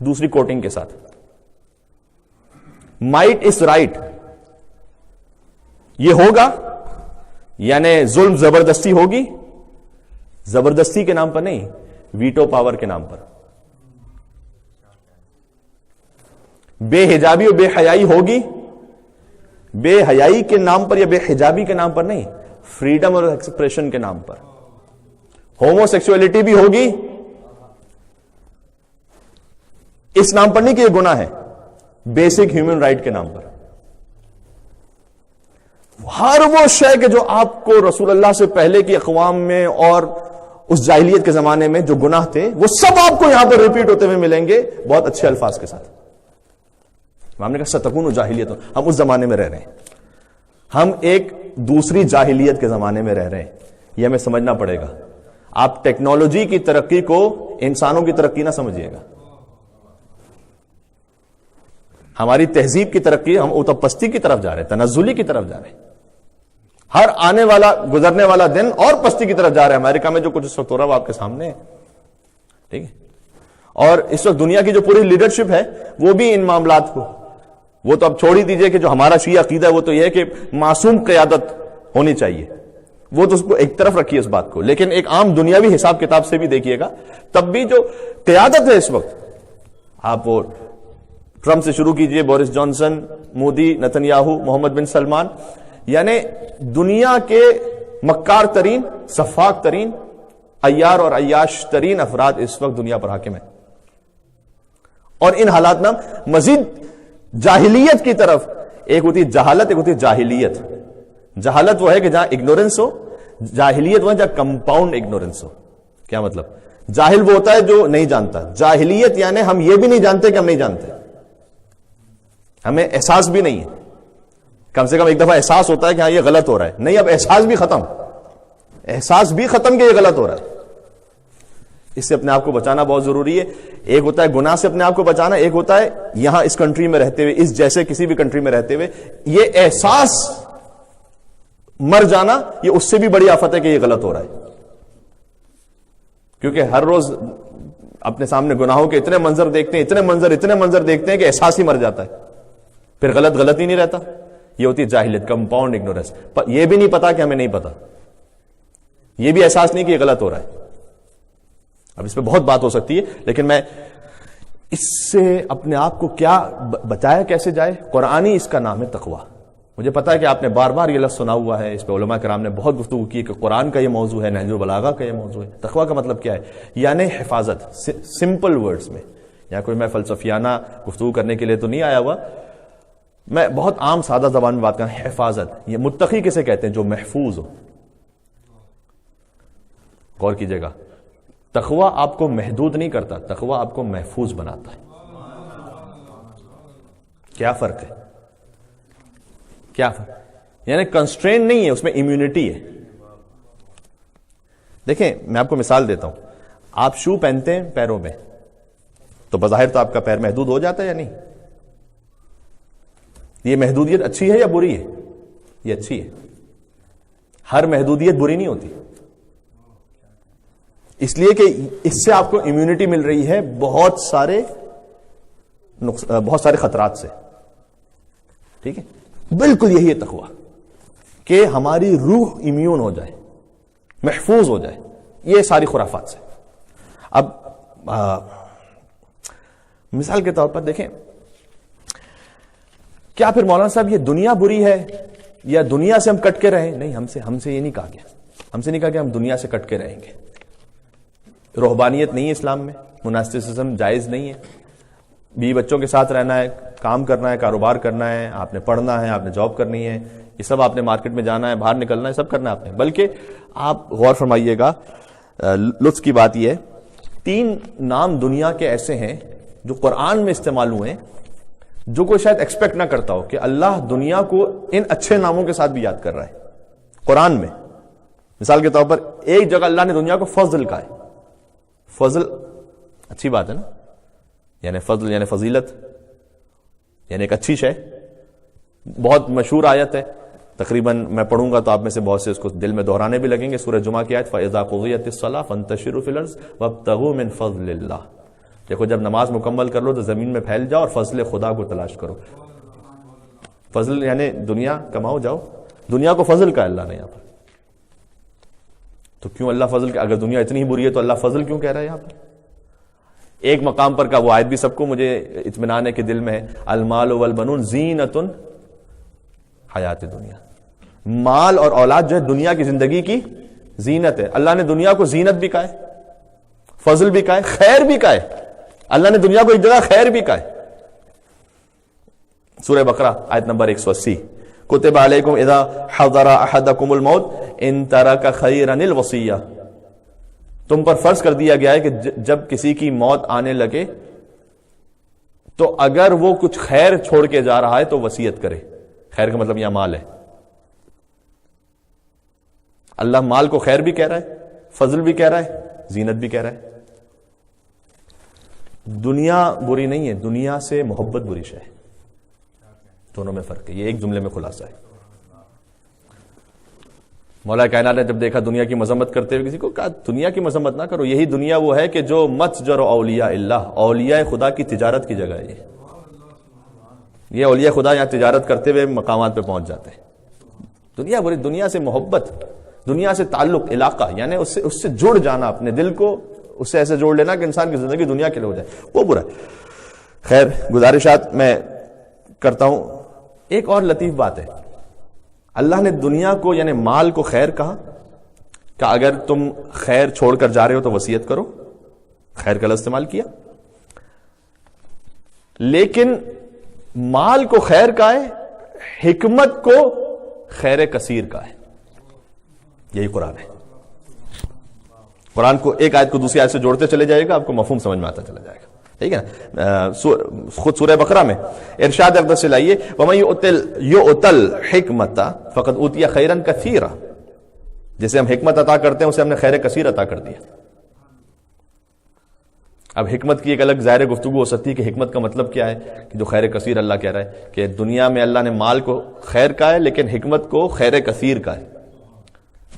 Speaker 1: دوسری کوٹنگ کے ساتھ. مائٹ از رائٹ, یہ ہوگا یعنی ظلم زبردستی ہوگی, زبردستی کے نام پر نہیں, ویٹو پاور کے نام پر. بے حجابی اور بے حیائی ہوگی, بے حیائی کے نام پر یا بے حجابی کے نام پر نہیں, فریڈم اور ایکسپریشن کے نام پر. ہومو سیکسولیٹی بھی ہوگی, اس نام پر نہیں کہ یہ گناہ ہے, بیسک ہیومن رائٹ کے نام پر. ہر وہ شے کہ جو آپ کو رسول اللہ سے پہلے کی اقوام میں اور اس جاہلیت کے زمانے میں جو گناہ تھے وہ سب آپ کو یہاں پر ریپیٹ ہوتے ہوئے ملیں گے بہت اچھے الفاظ کے ساتھ. ہم نے کہا ستکون جاہلیت, ہم اس زمانے میں رہ رہے ہیں, ہم ایک دوسری جاہلیت کے زمانے میں رہ رہے ہیں, یہ ہمیں سمجھنا پڑے گا. آپ ٹیکنالوجی کی ترقی کو انسانوں کی ترقی نہ سمجھیے گا. ہماری تہذیب کی ترقی ہم اوتپستی کی طرف جا رہے ہیں, تنزلی کی طرف جا رہے ہیں. ہر آنے والا گزرنے والا دن اور پستی کی طرف جا رہے ہیں. امریکہ میں جو کچھ اس وقت ہو رہا ہے وہ آپ کے سامنے ہے, ٹھیک ہے. اور اس وقت دنیا کی جو پوری لیڈرشپ ہے وہ بھی ان معاملات کو، وہ تو اب چھوڑ ہی دیجئے کہ جو ہمارا شیعہ عقیدہ ہے وہ تو یہ ہے کہ معصوم قیادت ہونی چاہیے، وہ تو اس کو ایک طرف رکھیے اس بات کو، لیکن ایک عام دنیاوی حساب کتاب سے بھی دیکھیے گا، تب بھی جو قیادت ہے اس وقت، آپ وہ ٹرمپ سے شروع کیجئے، بورس جانسن، مودی، نتنیاہو، محمد بن سلمان، یعنی دنیا کے مکار ترین، سفاک ترین، عیار اور عیاش ترین افراد اس وقت دنیا پر حاکم ہیں، اور ان حالات میں مزید جاہلیت کی طرف، ایک ہوتی جہالت، ایک ہوتی جاہلیت۔ جہالت وہ ہے کہ جہاں اگنورنس ہو، جاہلیت وہ ہے جہاں کمپاؤنڈ اگنورنس ہو۔ کیا مطلب؟ جاہل وہ ہوتا ہے جو نہیں جانتا، جاہلیت یعنی ہم یہ بھی نہیں جانتے کہ ہم نہیں جانتے، ہمیں احساس بھی نہیں ہے، کم سے کم ایک دفعہ احساس ہوتا ہے کہ ہاں یہ غلط ہو رہا ہے، نہیں اب احساس بھی ختم، احساس بھی ختم کہ یہ غلط ہو رہا ہے۔ اس سے اپنے آپ کو بچانا بہت ضروری ہے۔ ایک ہوتا ہے گناہ سے اپنے آپ کو بچانا، ایک ہوتا ہے یہاں اس کنٹری میں رہتے ہوئے، اس جیسے کسی بھی کنٹری میں رہتے ہوئے یہ احساس مر جانا، یہ اس سے بھی بڑی آفت ہے کہ یہ غلط ہو رہا ہے، کیونکہ ہر روز اپنے سامنے گناہوں کے اتنے منظر دیکھتے ہیں، اتنے منظر دیکھتے ہیں کہ احساس ہی مر جاتا ہے، پھر غلط ہی نہیں رہتا۔ یہ ہوتی ہے جاہلیت، کمپاؤنڈ اگنورنس، یہ بھی نہیں پتا کہ ہمیں نہیں پتا، یہ بھی احساس نہیں کہ یہ غلط ہو رہا ہے۔ اب اس پہ بہت بات ہو سکتی ہے، لیکن میں اس سے اپنے آپ کو کیا بچایا کیسے جائے؟ قرآنی اس کا نام ہے تقوی۔ مجھے پتا ہے کہ آپ نے بار بار یہ لفظ سنا ہوا ہے، اس پہ علماء کرام نے بہت گفتگو کی کہ قرآن کا یہ موضوع ہے، نہج البلاغہ کا یہ موضوع ہے۔ تقوی کا مطلب کیا ہے؟ یعنی حفاظت، سمپل ورڈز میں، یا کوئی میں فلسفیانہ گفتگو کرنے کے لیے تو نہیں آیا ہوا، میں بہت عام سادہ زبان میں بات کر رہا ہوں۔ حفاظت، یہ متقی کسے کہتے ہیں؟ جو محفوظ ہو۔ غور کیجئے گا، تقوی آپ کو محدود نہیں کرتا، تقوی آپ کو محفوظ بناتا ہے۔ کیا فرق ہے؟ کیا فرق؟ یعنی کنسٹرین نہیں ہے، اس میں امیونٹی ہے۔ دیکھیں میں آپ کو مثال دیتا ہوں، آپ شو پہنتے ہیں پیروں میں تو بظاہر تو آپ کا پیر محدود ہو جاتا ہے یا نہیں؟ یہ محدودیت اچھی ہے یا بری ہے؟ یہ اچھی ہے۔ ہر محدودیت بری نہیں ہوتی، اس لیے کہ اس سے آپ کو امیونٹی مل رہی ہے بہت سارے خطرات سے۔ ٹھیک ہے، بالکل یہی ہے تقوی، کہ ہماری روح امیون ہو جائے، محفوظ ہو جائے یہ ساری خرافات سے۔ اب مثال کے طور پر دیکھیں، کیا پھر مولانا صاحب یہ دنیا بری ہے یا دنیا سے ہم کٹ کے رہیں؟ نہیں، ہم سے یہ نہیں کہا گیا، ہم سے نہیں کہا کہ ہم دنیا سے کٹ کے رہیں گے۔ روحبانیت نہیں ہے اسلام میں، مناسٹسزم جائز نہیں ہے، بیوی بچوں کے ساتھ رہنا ہے، کام کرنا ہے، کاروبار کرنا ہے، آپ نے پڑھنا ہے، آپ نے جاب کرنی ہے، یہ سب آپ نے مارکیٹ میں جانا ہے، باہر نکلنا ہے، سب کرنا ہے آپ نے۔ بلکہ آپ غور فرمائیے گا، لطف کی بات یہ ہے، 3 نام دنیا کے ایسے ہیں جو قرآن میں استعمال ہوئے ہیں، جو کوئی شاید ایکسپیکٹ نہ کرتا ہو کہ اللہ دنیا کو ان اچھے ناموں کے ساتھ بھی یاد کر رہا ہے قرآن میں۔ مثال کے طور پر ایک جگہ اللہ نے دنیا کو فضل کہا ہے۔ فضل اچھی بات ہے نا، یعنی فضل یعنی فضیلت، یعنی ایک اچھی شے، بہت مشہور آیت ہے، تقریباً میں پڑھوں گا تو آپ میں سے بہت سے اس کو دل میں دہرانے بھی لگیں گے، سورہ جمعہ کی آیت فَإِذَا قُضِيَتِ الصَّلَاةُ فَانتَشِرُوا فِي الْأَرْضِ وَابْتَغُوا مِنْ فَضْلِ اللَّهِ۔ دیکھو جب نماز مکمل کر لو تو زمین میں پھیل جاؤ اور فضل خدا کو تلاش کرو۔ فضل یعنی دنیا کماؤ، جاؤ، دنیا کو فضل کا اللہ نے یہاں پر۔ تو کیوں اللہ فضل، اگر دنیا اتنی ہی بری ہے تو اللہ فضل کیوں کہہ رہا ہے یہاں پر؟ ایک مقام پر کا وہ آیت بھی سب کو مجھے اطمینان ہے کہ دل میں ہے، المال والبنون زینۃ حیات دنیا، مال اور اولاد جو ہے دنیا کی زندگی کی زینت ہے۔ اللہ نے دنیا کو زینت بھی کہا ہے، فضل بھی کہا ہے، خیر بھی کہا ہے۔ اللہ نے دنیا کو ایک جگہ خیر بھی کہا ہے، سورہ بقرہ آیت نمبر 180، کتب علیکم اذا حضر احدکم الموت ان ترک خیرا الوصیہ، تم پر فرض کر دیا گیا ہے کہ جب کسی کی موت آنے لگے تو اگر وہ کچھ خیر چھوڑ کے جا رہا ہے تو وصیت کرے۔ خیر کا مطلب یہاں مال ہے، اللہ مال کو خیر بھی کہہ رہا ہے، فضل بھی کہہ رہا ہے، زینت بھی کہہ رہا ہے۔ دنیا بری نہیں ہے، دنیا سے محبت بری شے ہے، دونوں میں فرق ہے، یہ ایک جملے میں خلاصہ ہے۔ مولا کائنات نے جب دیکھا دنیا کی مذمت کرتے ہوئے کسی کو، کہا دنیا کی مذمت نہ کرو، یہی دنیا وہ ہے کہ جو متجر اولیاء اللہ، اولیاء خدا کی تجارت کی جگہ ہے یہ اولیاء خدا یہاں تجارت کرتے ہوئے مقامات پہ پہنچ جاتے ہیں. دنیا بری، دنیا سے محبت، دنیا سے تعلق، علاقہ، یعنی اس سے جڑ جانا، اپنے دل کو اس سے ایسے جوڑ لینا کہ انسان کی زندگی دنیا کے لیے ہو جائے، وہ برا ہے. خیر گزارشات میں کرتا ہوں. ایک اور لطیف بات ہے، اللہ نے دنیا کو یعنی مال کو خیر کہا کہ اگر تم خیر چھوڑ کر جا رہے ہو تو وصیت کرو، خیر کا لفظ استعمال کیا. لیکن مال کو خیر کا ہے، حکمت کو خیر کثیر کا ہے. یہی قرآن ہے. قرآن کو ایک آیت کو دوسری آیت سے جوڑتے چلے جائے گا، آپ کو مفہوم سمجھ میں آتا چلا جائے گا. ٹھیک ہے نا؟ خود سورہ بقرہ میں ارشاد اقدس سے لائیے وَمَن يُؤْتَ الْحِكْمَةَ فَقَدْ أُوتِيَ خَيْرًا كَثِيرًا. جسے ہم حکمت عطا کرتے ہیں اسے ہم نے خیر کثیر عطا کر دیا. اب حکمت کی ایک الگ ظاہر گفتگو ہو سکتی ہے کہ حکمت کا مطلب کیا ہے، کہ جو خیر کثیر اللہ کہہ رہا ہے کہ دنیا میں اللہ نے مال کو خیر کا ہے لیکن حکمت کو خیر کثیر کا ہے.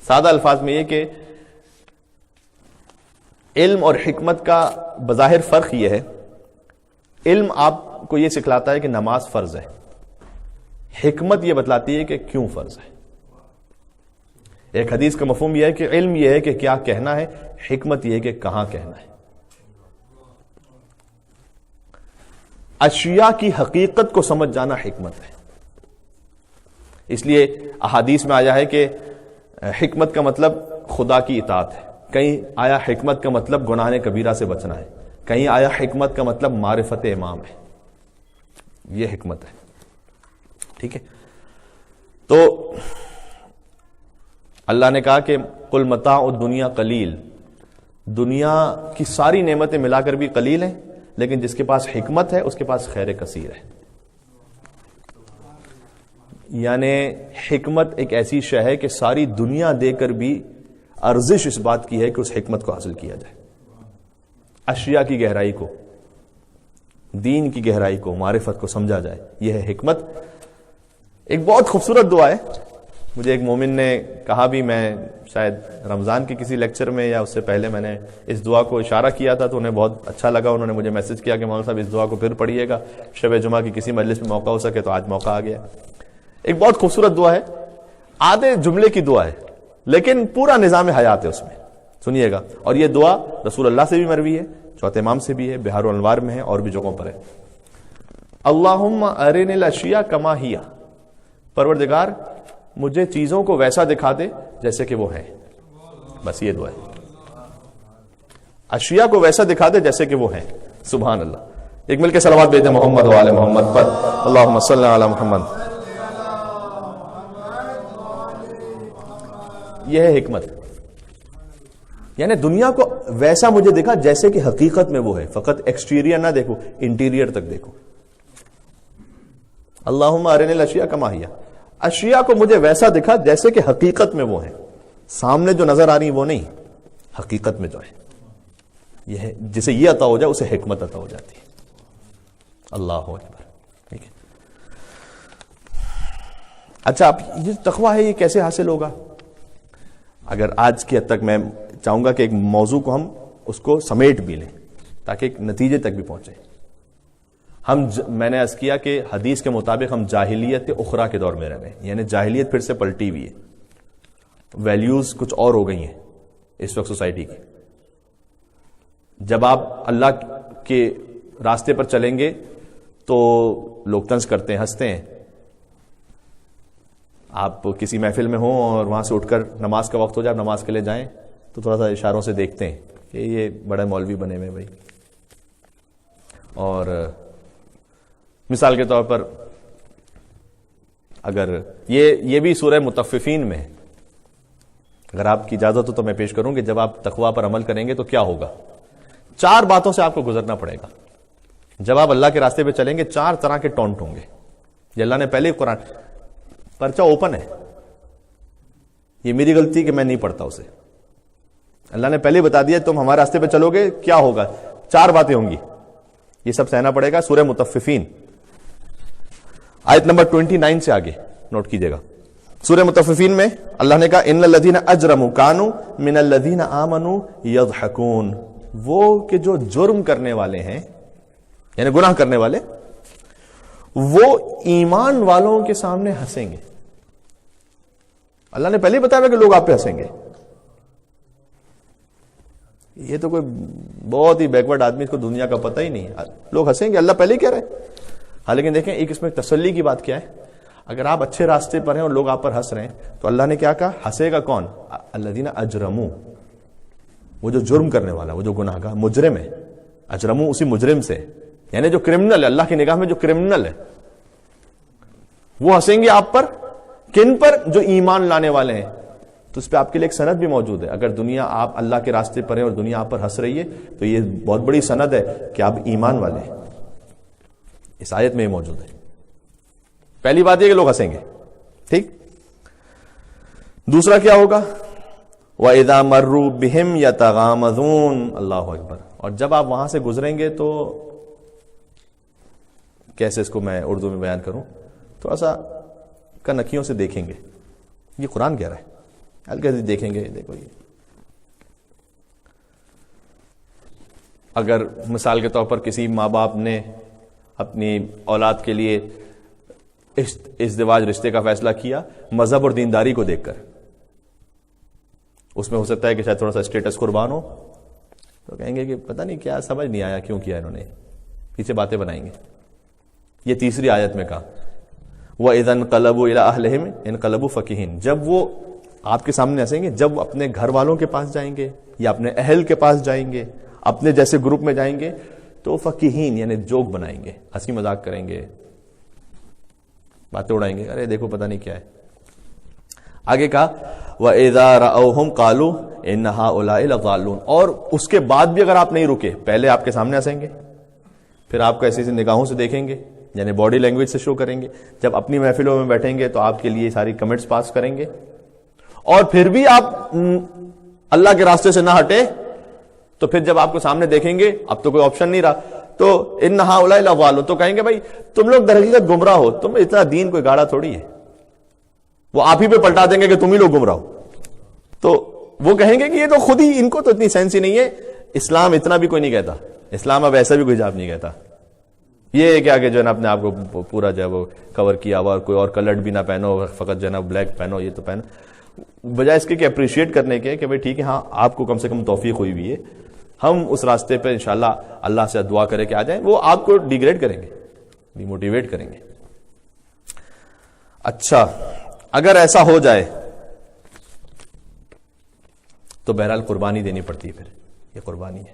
Speaker 1: سادہ الفاظ میں یہ کہ علم اور حکمت کا بظاہر فرق یہ ہے، علم آپ کو یہ سکھلاتا ہے کہ نماز فرض ہے، حکمت یہ بتلاتی ہے کہ کیوں فرض ہے. ایک حدیث کا مفہوم یہ ہے کہ علم یہ ہے کہ کیا کہنا ہے، حکمت یہ ہے کہ کہاں کہنا ہے. اشیاء کی حقیقت کو سمجھ جانا حکمت ہے. اس لیے احادیث میں آیا ہے کہ حکمت کا مطلب خدا کی اطاعت ہے، کہیں آیا حکمت کا مطلب گناہ کبیرہ سے بچنا ہے، کہیں آیا حکمت کا مطلب معرفت امام ہے. یہ حکمت ہے. ٹھیک ہے. تو اللہ نے کہا کہ قل متاع الدنیا قلیل، دنیا کی ساری نعمتیں ملا کر بھی قلیل ہیں، لیکن جس کے پاس حکمت ہے اس کے پاس خیر کثیر ہے. یعنی حکمت ایک ایسی شے ہے کہ ساری دنیا دے کر بھی ارزش اس بات کی ہے کہ اس حکمت کو حاصل کیا جائے. اشیاء کی گہرائی کو، دین کی گہرائی کو، معرفت کو سمجھا جائے، یہ ہے حکمت. ایک بہت خوبصورت دعا ہے. مجھے ایک مومن نے کہا بھی، میں شاید رمضان کے کسی لیکچر میں یا اس سے پہلے میں نے اس دعا کو اشارہ کیا تھا تو انہیں بہت اچھا لگا. انہوں نے مجھے میسج کیا کہ مولانا صاحب اس دعا کو پھر پڑھیے گا، شب جمعہ کی کسی مجلس میں موقع ہو سکے. تو آج موقع آ گیا. ایک بہت خوبصورت دعا ہے، آدھے جملے کی دعا ہے لیکن پورا نظام حیات ہے اس میں. سنیے گا. اور یہ دعا رسول اللہ سے بھی مروی ہے، چوتھے امام سے بھی ہے، بہار الانوار میں ہے اور بھی جگہوں پر ہے. اللہم ارنی الاشیاء کما ہی، پروردگار مجھے چیزوں کو ویسا دکھا دے جیسے کہ وہ ہیں. بس یہ دعا ہے. اشیاء کو ویسا دکھا دے جیسے کہ وہ ہیں. سبحان اللہ. ایک مل کے صلوات بھیجیں محمد و آل محمد پر. اللہم صلی علی محمد. یہ ہے حکمت. یعنی دنیا کو ویسا مجھے دکھا جیسے کہ حقیقت میں وہ ہے. فقط ایکسٹیریئر نہ دیکھو، انٹیریئر تک دیکھو. اللہم ارنی الاشیاء کما ہی، اشیاء کو مجھے ویسا دکھا جیسے کہ حقیقت میں وہ ہیں. سامنے جو نظر آ رہی وہ نہیں، حقیقت میں جو ہے یہ ہے. جسے یہ عطا ہو جائے اسے حکمت عطا ہو جاتی ہے. اللہ اکبر. ٹھیک ہے. اچھا اب یہ تقویٰ ہے، یہ کیسے حاصل ہوگا؟ اگر آج کی حد تک میں چاہوں گا کہ ایک موضوع کو ہم اس کو سمیٹ بھی لیں تاکہ ایک نتیجے تک بھی پہنچے. میں نے عرض کیا کہ حدیث کے مطابق ہم جاہلیت اخرى کے دور میں رہ رہے ہیں، یعنی جاہلیت پھر سے پلٹی ہوئی ہے. ویلیوز کچھ اور ہو گئی ہیں اس وقت سوسائٹی کی. جب آپ اللہ کے راستے پر چلیں گے تو لوگ طنز کرتے ہیں، ہنستے ہیں. آپ کسی محفل میں ہوں اور وہاں سے اٹھ کر نماز کا وقت ہو جائے، نماز کے لیے جائیں تو تھوڑا سا اشاروں سے دیکھتے ہیں کہ یہ بڑے مولوی بنے ہوئے بھائی. اور مثال کے طور پر اگر یہ بھی سورہ مطففین میں ہے، اگر آپ کی اجازت ہو تو میں پیش کروں کہ جب آپ تقویٰ پر عمل کریں گے تو کیا ہوگا. 4 باتوں سے آپ کو گزرنا پڑے گا. جب آپ اللہ کے راستے پہ چلیں گے 4 طرح کے ٹونٹ ہوں گے. یہ اللہ نے پہلے ہی قرآن، پرچہ اوپن ہے، یہ میری غلطی کہ میں نہیں پڑھتا اسے. اللہ نے پہلے بتا دیا تم ہمارے راستے پہ چلو گے کیا ہوگا. 4 باتیں ہوں گی، یہ سب سہنا پڑے گا. سورہ مطففین آیت نمبر 29 سے آگے نوٹ کیجئے گا. سورہ مطففین میں اللہ نے کہا ان الذین اجرموا کانوا من الذین آمنوا یضحکون، وہ کہ جو جرم کرنے والے ہیں یعنی گناہ کرنے والے، وہ ایمان والوں کے سامنے ہنسیں گے. اللہ نے پہلے بتایا کہ لوگ آپ پہ ہنسیں گے. یہ تو کوئی بہت ہی بیکورڈ آدمی، اس کو دنیا کا پتہ ہی نہیں ہے. لوگ ہنسیں گے، اللہ پہلے ہی کہہ رہے ہیں. ہاں لیکن دیکھیں ایک اس میں تسلی کی بات کیا ہے، اگر آپ اچھے راستے پر ہیں اور لوگ آپ پر ہنس رہے ہیں تو اللہ نے کیا کہا، ہنسے گا کون؟ الذین اجرموا، وہ جو جرم کرنے والا، وہ جو گناہ گار مجرم ہے. اجرموا اسی مجرم سے، یعنی جو کرمنل ہے، اللہ کی نگاہ میں جو کرمنل ہے وہ ہنسیں گے آپ پر. کن پر؟ جو ایمان لانے والے ہیں. تو اس پہ آپ کے لیے ایک سند بھی موجود ہے. اگر دنیا آپ اللہ کے راستے پر ہیں اور دنیا آپ پر ہنس رہی ہے تو یہ بہت بڑی سند ہے کہ آپ ایمان والے ہیں. اس آیت میں یہ موجود ہے. پہلی بات یہ کہ لوگ ہنسیں گے. ٹھیک. دوسرا کیا ہوگا؟ وَإِذَا مَرُّوا بِهِمْ يَتَغَامَزُونَ. اللہ اکبر. اور جب آپ وہاں سے گزریں گے تو کیسے اس کو میں اردو میں بیان کروں، تھوڑا سا کنکھیوں سے دیکھیں گے. یہ قرآن کہہ رہا ہے. ہلکے سے دیکھیں گے. دیکھو یہ اگر مثال کے طور پر کسی ماں باپ نے اپنی اولاد کے لیے ازدواج رشتے کا فیصلہ کیا مذہب اور دینداری کو دیکھ کر، اس میں ہو سکتا ہے کہ شاید تھوڑا سا اسٹیٹس قربان ہو، تو کہیں گے کہ پتہ نہیں کیا سمجھ نہیں آیا کیوں کیا انہوں نے، پیچھے باتیں بنائیں گے. یہ تیسری آیت میں کہا وَإِذَا انْقَلَبُوا إِلَىٰ أَهْلِهِمْ انْقَلَبُوا فَكِهِينَ. جب وہ آپ کے سامنے ہنسیں گے، جب اپنے گھر والوں کے پاس جائیں گے یا اپنے اہل کے پاس جائیں گے، اپنے جیسے گروپ میں جائیں گے تو فقیہین یعنی جوک بنائیں گے، ہنسی مذاق کریں گے، باتیں اڑائیں گے. ارے دیکھو پتہ نہیں کیا ہے. آگے کہا وَإِذَا رَأَوْهُمْ قَالُوا إِنَّ هَؤُلَاءِ لَضَالُّونَ. اور اس کے بعد بھی اگر آپ نہیں رکے، پہلے آپ کے سامنے ہنسیں گے، پھر آپ کو ایسی نگاہوں سے دیکھیں گے، یعنی باڈی لینگویج سے شو کریں گے. جب اپنی محفلوں میں بیٹھیں گے تو آپ کے لیے ساری کمنٹس پاس کریں گے، اور پھر بھی آپ اللہ کے راستے سے نہ ہٹے تو پھر جب آپ کو سامنے دیکھیں گے، اب تو کوئی آپشن نہیں رہا، تو ان ہؤلاء لضالون، تو کہیں گے بھائی تم لوگ در حقیقت گمراہ ہو، تم اتنا دین کوئی گاڑا تھوڑی ہے. وہ آپ ہی پہ پلٹا دیں گے کہ تم ہی لوگ گمراہ ہو. تو وہ کہیں گے کہ یہ تو خود ہی، ان کو تو اتنی سینس ہی نہیں ہے. اسلام اتنا بھی کوئی نہیں کہتا، اسلام اب ایسا بھی کوئی حجاب نہیں کہتا. یہ کیا کہ جو ہے نا اپنے آپ کو پورا جو ہے وہ کور کیا ہوا، اور کوئی اور کلرڈ بھی نہ پہنو، فقط جو ہے نا بلیک پہنو، یہ تو پہنو. بجائے اس کے کہ اپریشیٹ کرنے کے کہ بھائی ٹھیک ہے، ہاں آپ کو کم سے کم توفیق ہوئی ہوئی ہے، ہم اس راستے پہ انشاءاللہ اللہ سے دعا کرے کہ آ جائیں، وہ آپ کو ڈیگریڈ کریں گے، ڈی موٹیویٹ کریں گے. اچھا اگر ایسا ہو جائے تو بہرحال قربانی دینی پڑتی ہے. پھر یہ قربانی ہے.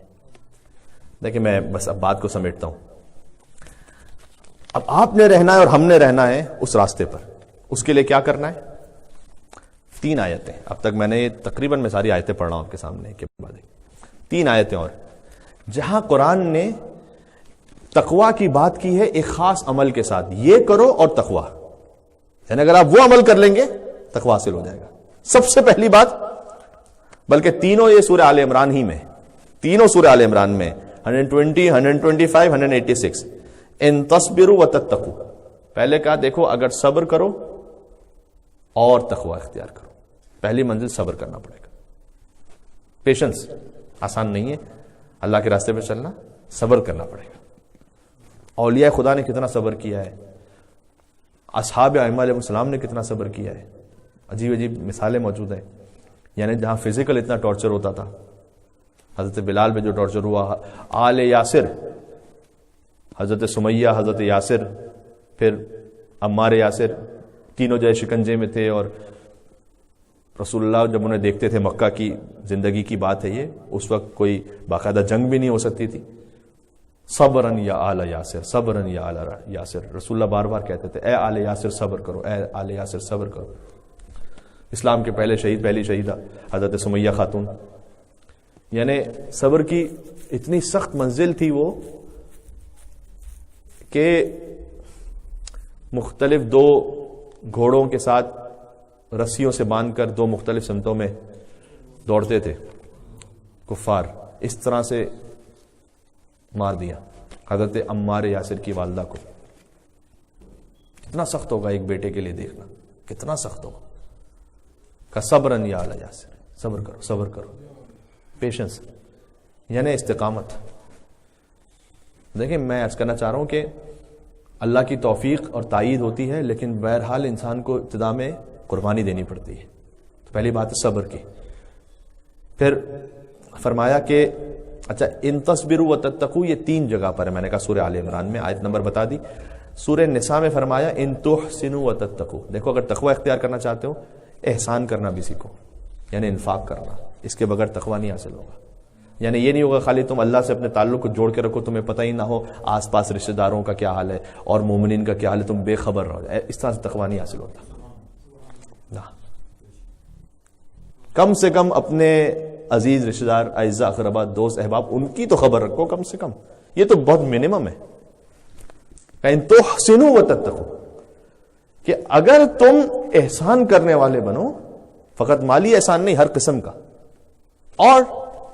Speaker 1: دیکھیں میں بس اب بات کو سمیٹتا ہوں. اب آپ نے رہنا ہے اور ہم نے رہنا ہے اس راستے پر. اس کے لیے کیا کرنا ہے؟ 3 آیتیں. اب تک میں نے تقریباً میں ساری آیتیں پڑھ رہا ہوں آپ کے سامنے کے بعد 3 آیتیں اور جہاں قرآن نے تقوی کی بات کی ہے ایک خاص عمل کے ساتھ. یہ کرو اور تقوی، یعنی اگر آپ وہ عمل کر لیں گے تقوی حاصل ہو جائے گا. سب سے پہلی بات، بلکہ تینوں یہ سورہ آل عمران ہی میں، تینوں سورہ آل عمران میں 120 125 186 ان تصبروا وتتقوا. پہلے کہا دیکھو اگر صبر کرو اور تقوی اختیار کرو. پہلی منزل صبر کرنا پڑے گا. پیشنس آسان نہیں ہے، اللہ کے راستے پہ چلنا صبر کرنا پڑے گا. اولیاء خدا نے کتنا صبر کیا ہے، اصحاب ائمہ علیہ السلام نے کتنا صبر کیا ہے. عجیب عجیب مثالیں موجود ہیں. یعنی جہاں فزیکل اتنا ٹارچر ہوتا تھا، حضرت بلال پہ جو ٹارچر ہوا، آل یاسر، حضرت سمیہ، حضرت یاسر، پھر عمار یاسر، تینوں جو شکنجے میں تھے. اور رسول اللہ جب انہیں دیکھتے تھے، مکہ کی زندگی کی بات ہے یہ، اس وقت کوئی باقاعدہ جنگ بھی نہیں ہو سکتی تھی. صبرن یا آل یاسر، صبرن یا آل یاسر. رسول اللہ بار بار کہتے تھے اے آل یاسر صبر کرو، اے آل یاسر صبر کرو. اسلام کے پہلے شہید، پہلی شہیدہ حضرت سمیہ خاتون. یعنی صبر کی اتنی سخت منزل تھی وہ کہ مختلف 2 گھوڑوں کے ساتھ رسیوں سے باندھ کر 2 مختلف سمتوں میں دوڑتے تھے کفار. اس طرح سے مار دیا حضرت عمار یاسر کی والدہ کو. کتنا سخت ہوگا ایک بیٹے کے لیے، دیکھنا کتنا سخت ہوگا. کا صبرن یا علی یاسر، صبر کرو صبر کرو، پیشنس یعنی استقامت. دیکھیں میں عرض کرنا چاہ رہا ہوں کہ اللہ کی توفیق اور تائید ہوتی ہے، لیکن بہرحال انسان کو ابتدا میں قربانی دینی پڑتی ہے. تو پہلی بات ہے صبر کی. پھر فرمایا کہ اچھا ان تصبروا وتتقوا، یہ 3 جگہ پر ہے، میں نے کہا سورہ آل عمران میں آیت نمبر بتا دی. سورہ نساء میں فرمایا ان تحسنوا وتتقوا. دیکھو اگر تقوی اختیار کرنا چاہتے ہو احسان کرنا بھی سیکھو، یعنی انفاق کرنا. اس کے بغیر تقوی نہیں حاصل ہوگا. یعنی یہ نہیں ہوگا خالی تم اللہ سے اپنے تعلق کو جوڑ کے رکھو، تمہیں پتہ ہی نہ ہو آس پاس رشتہ داروں کا کیا حال ہے اور مومنین کا کیا حال ہے، تم بے خبر رہو. اس طرح سے تقوی نہیں حاصل ہوتا. کم سے کم اپنے عزیز رشتہ دار، اعزاء اقربا، دوست احباب، ان کی تو خبر رکھو کم سے کم. یہ تو بہت منیمم ہے. ان تحسنوا وتتقوا کہ اگر تم احسان کرنے والے بنو، فقط مالی احسان نہیں، ہر قسم کا، اور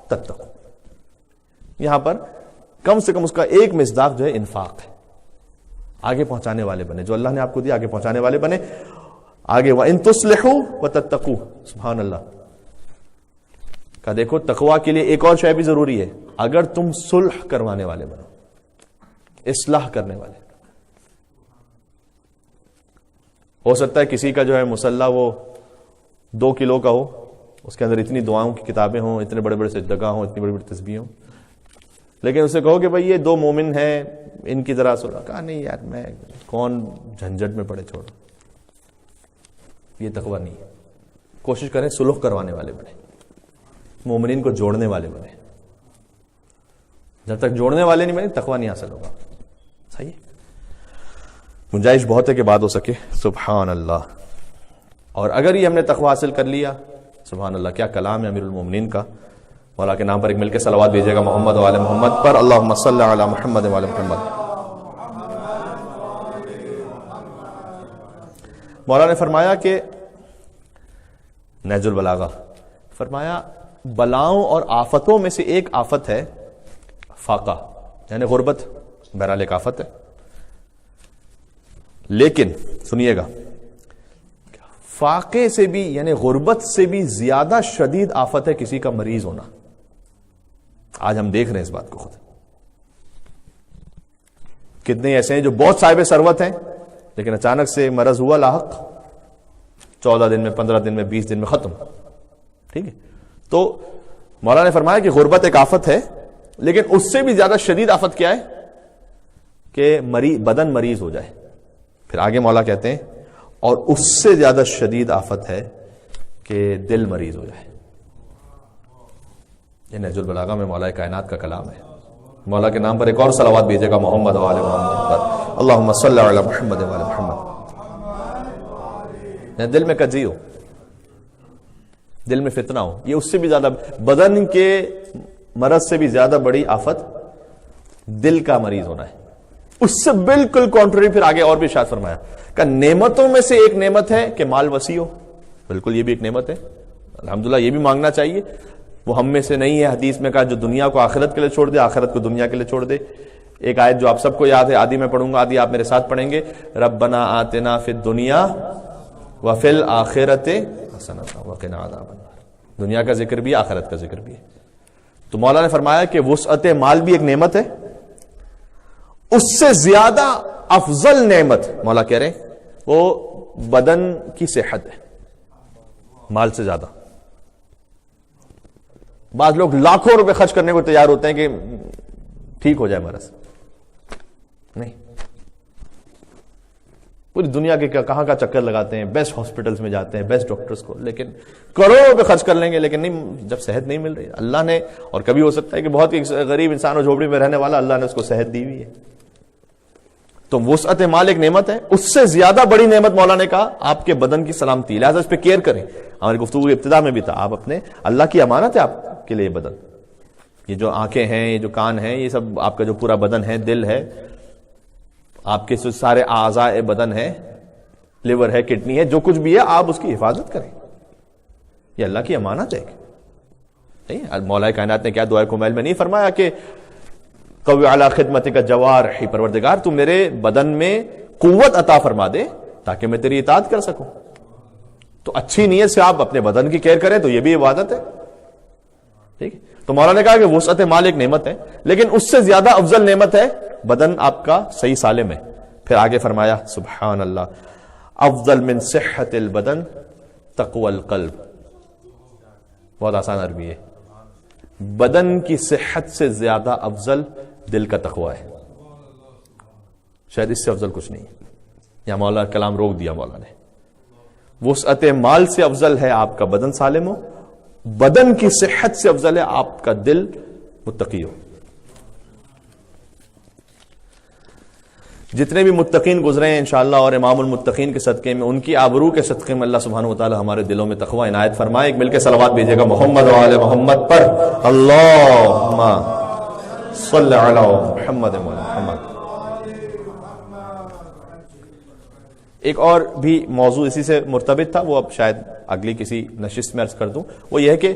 Speaker 1: تتقوا. یہاں پر کم سے کم اس کا ایک مصداق جو ہے انفاق ہے. آگے پہنچانے والے بنے، جو اللہ نے آپ کو دیا آگے پہنچانے والے بنے. آگے وَإِن تُصْلِحُوا وَتَتَّقُوا، سبحان اللہ کا. دیکھو تقوی کے لیے ایک اور شے بھی ضروری ہے، اگر تم صلح کروانے والے بنو، اصلاح کرنے والے. ہو سکتا ہے کسی کا جو ہے مسلح وہ 2 کلو کا ہو، اس کے اندر اتنی دعاؤں کی کتابیں ہوں، اتنے بڑے بڑے سجدگاہ ہوں، اتنی بڑی بڑی تسبیح ہوں، لیکن اسے کہو کہ بھائی یہ 2 مومن ہیں، ان کی ذرا صلح. کہا نہیں یار میں کون جھنجھٹ میں پڑے، چھوڑو. یہ تقوی نہیں ہے. کوشش کریں صلح کروانے والے بنے، مومنین کو جوڑنے والے بنے. جب تک جوڑنے والے نہیں بنے تقوی نہیں حاصل ہوگا. صحیح ہے. گنجائش بہت ہے کہ بات ہو سکے. سبحان اللہ. اور اگر یہ ہم نے تقوی حاصل کر لیا، سبحان اللہ کیا کلام ہے امیر المومنین کا. مولا کے نام پر ایک مل کے صلوات بھیجیے گا محمد و آل محمد پر. اللہم صلی علی محمد و آل محمد. مولا نے فرمایا کہ نہج البلاغہ فرمایا بلاؤں اور آفتوں میں سے ایک آفت ہے فاقہ، یعنی غربت. بہرحال ایک آفت ہے، لیکن سنیے گا فاقے سے بھی یعنی غربت سے بھی زیادہ شدید آفت ہے کسی کا مریض ہونا. آج ہم دیکھ رہے ہیں اس بات کو خود. کتنے ایسے ہیں جو بہت صاحب ثروت ہیں لیکن اچانک سے مرض ہوا لاحق، 14 دن میں، 15 دن میں، 20 دن میں ختم. ٹھیک ہے. تو مولا نے فرمایا کہ غربت ایک آفت ہے، لیکن اس سے بھی زیادہ شدید آفت کیا ہے کہ بدن مریض ہو جائے. پھر آگے مولا کہتے ہیں اور اس سے زیادہ شدید آفت ہے کہ دل مریض ہو جائے. یہ نہج البلاغہ میں مولا کائنات کا کلام ہے. مولا کے نام پر ایک اور صلوات بھیجے گا محمد و آل محمد. اللہم صلی علی محمد و آل محمد. دل میں کجی ہو، دل میں فتنہ ہو، یہ اس سے بھی زیادہ، بدن کے مرض سے بھی زیادہ بڑی آفت دل کا مریض ہونا ہے. اس سے بالکل کانٹری. پھر آگے اور بھی ارشاد فرمایا کہ نعمتوں میں سے ایک نعمت ہے کہ مال وسیع ہو. بالکل یہ بھی ایک نعمت ہے، الحمدللہ یہ بھی مانگنا چاہیے. وہ ہم میں سے نہیں ہے. حدیث میں کہا جو دنیا کو آخرت کے لیے چھوڑ دے، آخرت کو دنیا کے لیے چھوڑ دے. ایک آیت جو آپ سب کو یاد ہے، آدھی میں پڑھوں گا، آدھی آپ میرے ساتھ پڑھیں گے. ربنا آتنا فی الدنیا وفی الآخرۃ حسنۃ وقنا عذاب النار. دنیا کا ذکر بھی، آخرت کا ذکر بھی ہے. تو مولا نے فرمایا کہ وسعت مال بھی ایک نعمت ہے. اس سے زیادہ افضل نعمت مولا کہہ رہے ہیں وہ بدن کی صحت ہے، مال سے زیادہ. بعض لوگ لاکھوں روپے خرچ کرنے کو تیار ہوتے ہیں کہ ٹھیک ہو جائے مرض. نہیں، پوری دنیا کے کہاں کا چکر لگاتے ہیں، بیسٹ ہاسپٹلز میں جاتے ہیں، بیسٹ ڈاکٹرز کو، لیکن کروڑوں روپے خرچ کر لیں گے، لیکن نہیں، جب صحت نہیں مل رہی. اللہ نے، اور کبھی ہو سکتا ہے کہ بہت ہی غریب انسان اور جھوپڑی میں رہنے والا، اللہ نے اس کو صحت دی ہوئی ہے. تو وسعت مال ایک نعمت ہے. اس سے زیادہ بڑی نعمت مولا نے کہا آپ کے بدن کی سلامتی. لہٰذا اس پہ کیئر کریں. ہماری گفتگو کی ابتدا میں بھی تھا، آپ اپنے، اللہ کی امانت ہے آپ کے لیے بدن. یہ جو آنکھیں ہیں، یہ جو کان ہیں، یہ سب آپ کا جو پورا بدن ہے، دل ہے، آپ کے سارے اعضاء بدن ہے، لیور ہے، کڈنی ہے، جو کچھ بھی ہے آپ اس کی حفاظت کریں. یہ اللہ کی امانت ہے. نہیں، مولا کائنات نے کیا دعائے کمیل میں نہیں فرمایا کہ قوی علی خدمتک جوارحی، پروردگار تو میرے بدن میں قوت عطا فرما دے تاکہ میں تیری اطاعت کر سکوں. تو اچھی نیت سے آپ اپنے بدن کی کیئر کریں تو یہ بھی عبادت ہے. ٹھیک ہے. تو مولانا نے کہا کہ وسعت مال ایک نعمت ہے، لیکن اس سے زیادہ افضل نعمت ہے بدن آپ کا صحیح سالم ہے. پھر آگے فرمایا سبحان اللہ، افضل من صحت البدن تقوی القلب. بہت آسان عربی ہے. بدن کی صحت سے زیادہ افضل دل کا تقوی ہے. شاید اس سے افضل کچھ نہیں. یہاں مولا کلام روک دیا مولا نے. وسعت مال سے افضل ہے آپ کا بدن سالم ہو، بدن کی صحت سے افضل ہے آپ کا دل متقی ہو. جتنے بھی متقین گزرے ہیں انشاءاللہ اور امام المتقین کے صدقے میں، ان کی آبرو کے صدقے میں اللہ سبحانہ وتعالی ہمارے دلوں میں تقوی عنایت فرمائے. ایک مل کے صلوات بھیجیے گا محمد و آل محمد پر. اللہم صلی علی محمد و محمد. ایک اور بھی موضوع اسی سے مرتبط تھا، وہ اب شاید اگلی کسی نشست میں عرض کر دوں. وہ یہ ہے کہ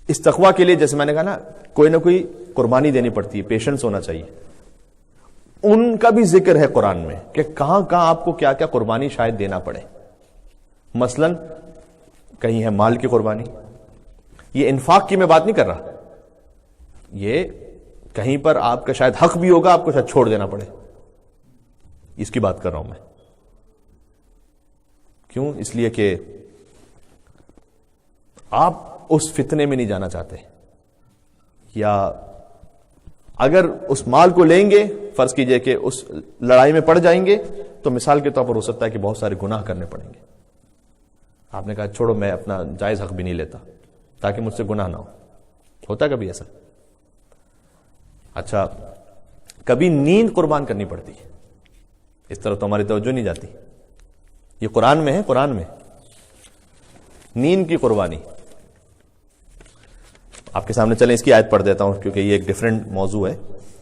Speaker 1: اس تقوی کے لیے جیسے میں نے کہا نا، کوئی نہ کوئی قربانی دینی پڑتی ہے، پیشنس ہونا چاہیے. ان کا بھی ذکر ہے قرآن میں کہ کہاں کہاں آپ کو کیا کیا قربانی شاید دینا پڑے. مثلا کہیں ہے مال کی قربانی. یہ انفاق کی میں بات نہیں کر رہا، یہ کہیں پر آپ کا شاید حق بھی ہوگا، آپ کو شاید چھوڑ دینا پڑے، اس کی بات کر رہا ہوں میں. کیوں؟ اس لیے کہ آپ اس فتنے میں نہیں جانا چاہتے، یا اگر اس مال کو لیں گے، فرض کیجئے کہ اس لڑائی میں پڑ جائیں گے تو مثال کے طور پر ہو سکتا ہے کہ بہت سارے گناہ کرنے پڑیں گے. آپ نے کہا چھوڑو میں اپنا جائز حق بھی نہیں لیتا تاکہ مجھ سے گناہ نہ ہو. ہوتا کبھی ایسا؟ اچھا، کبھی نیند قربان کرنی پڑتی ہے، اس طرف تو ہماری توجہ نہیں جاتی. یہ قرآن میں ہے، قرآن میں نیند کی قربانی. آپ کے سامنے چلیں اس کی آیت پڑھ دیتا ہوں کیونکہ یہ ایک ڈیفرنٹ موضوع ہے.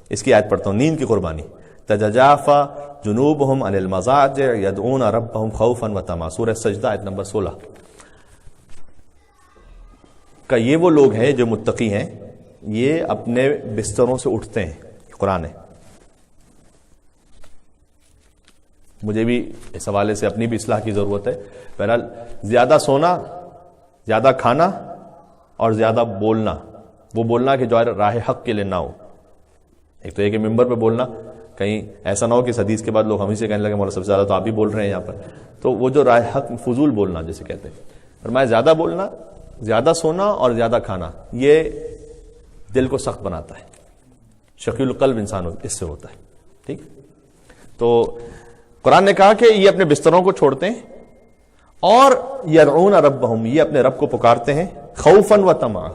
Speaker 1: اس کی آیت پڑھتا ہوں. نیند کی قربانی. تجافا جنوبہم عن المضاجع یدعون ربہم خوفا وطمعا، سورہ سجدہ آیت نمبر 16 کا. یہ وہ لوگ ہیں جو متقی ہیں، یہ اپنے بستروں سے اٹھتے ہیں. قرآن ہے. مجھے بھی اس حوالے سے اپنی بھی اصلاح کی ضرورت ہے. بہرحال زیادہ سونا، زیادہ کھانا اور زیادہ بولنا، وہ بولنا کہ جو راہ حق کے لیے نہ ہو. ایک تو یہ کہ ممبر پہ بولنا، کہیں ایسا نہ ہو کہ اس حدیث کے بعد لوگ ہمیں سے کہنے لگے مولا سب سے زیادہ تو آپ ہی بول رہے ہیں یہاں پر. تو وہ جو راہ حق فضول بولنا جسے کہتے ہیں، فرمایا زیادہ بولنا، زیادہ سونا اور زیادہ کھانا، یہ دل کو سخت بناتا ہے. شقی القلب انسان اس سے ہوتا ہے. ٹھیک. تو قرآن نے کہا کہ یہ اپنے بستروں کو چھوڑتے ہیں اور یدعون ربہم، یہ اپنے رب کو پکارتے ہیں خوفا و طمعا.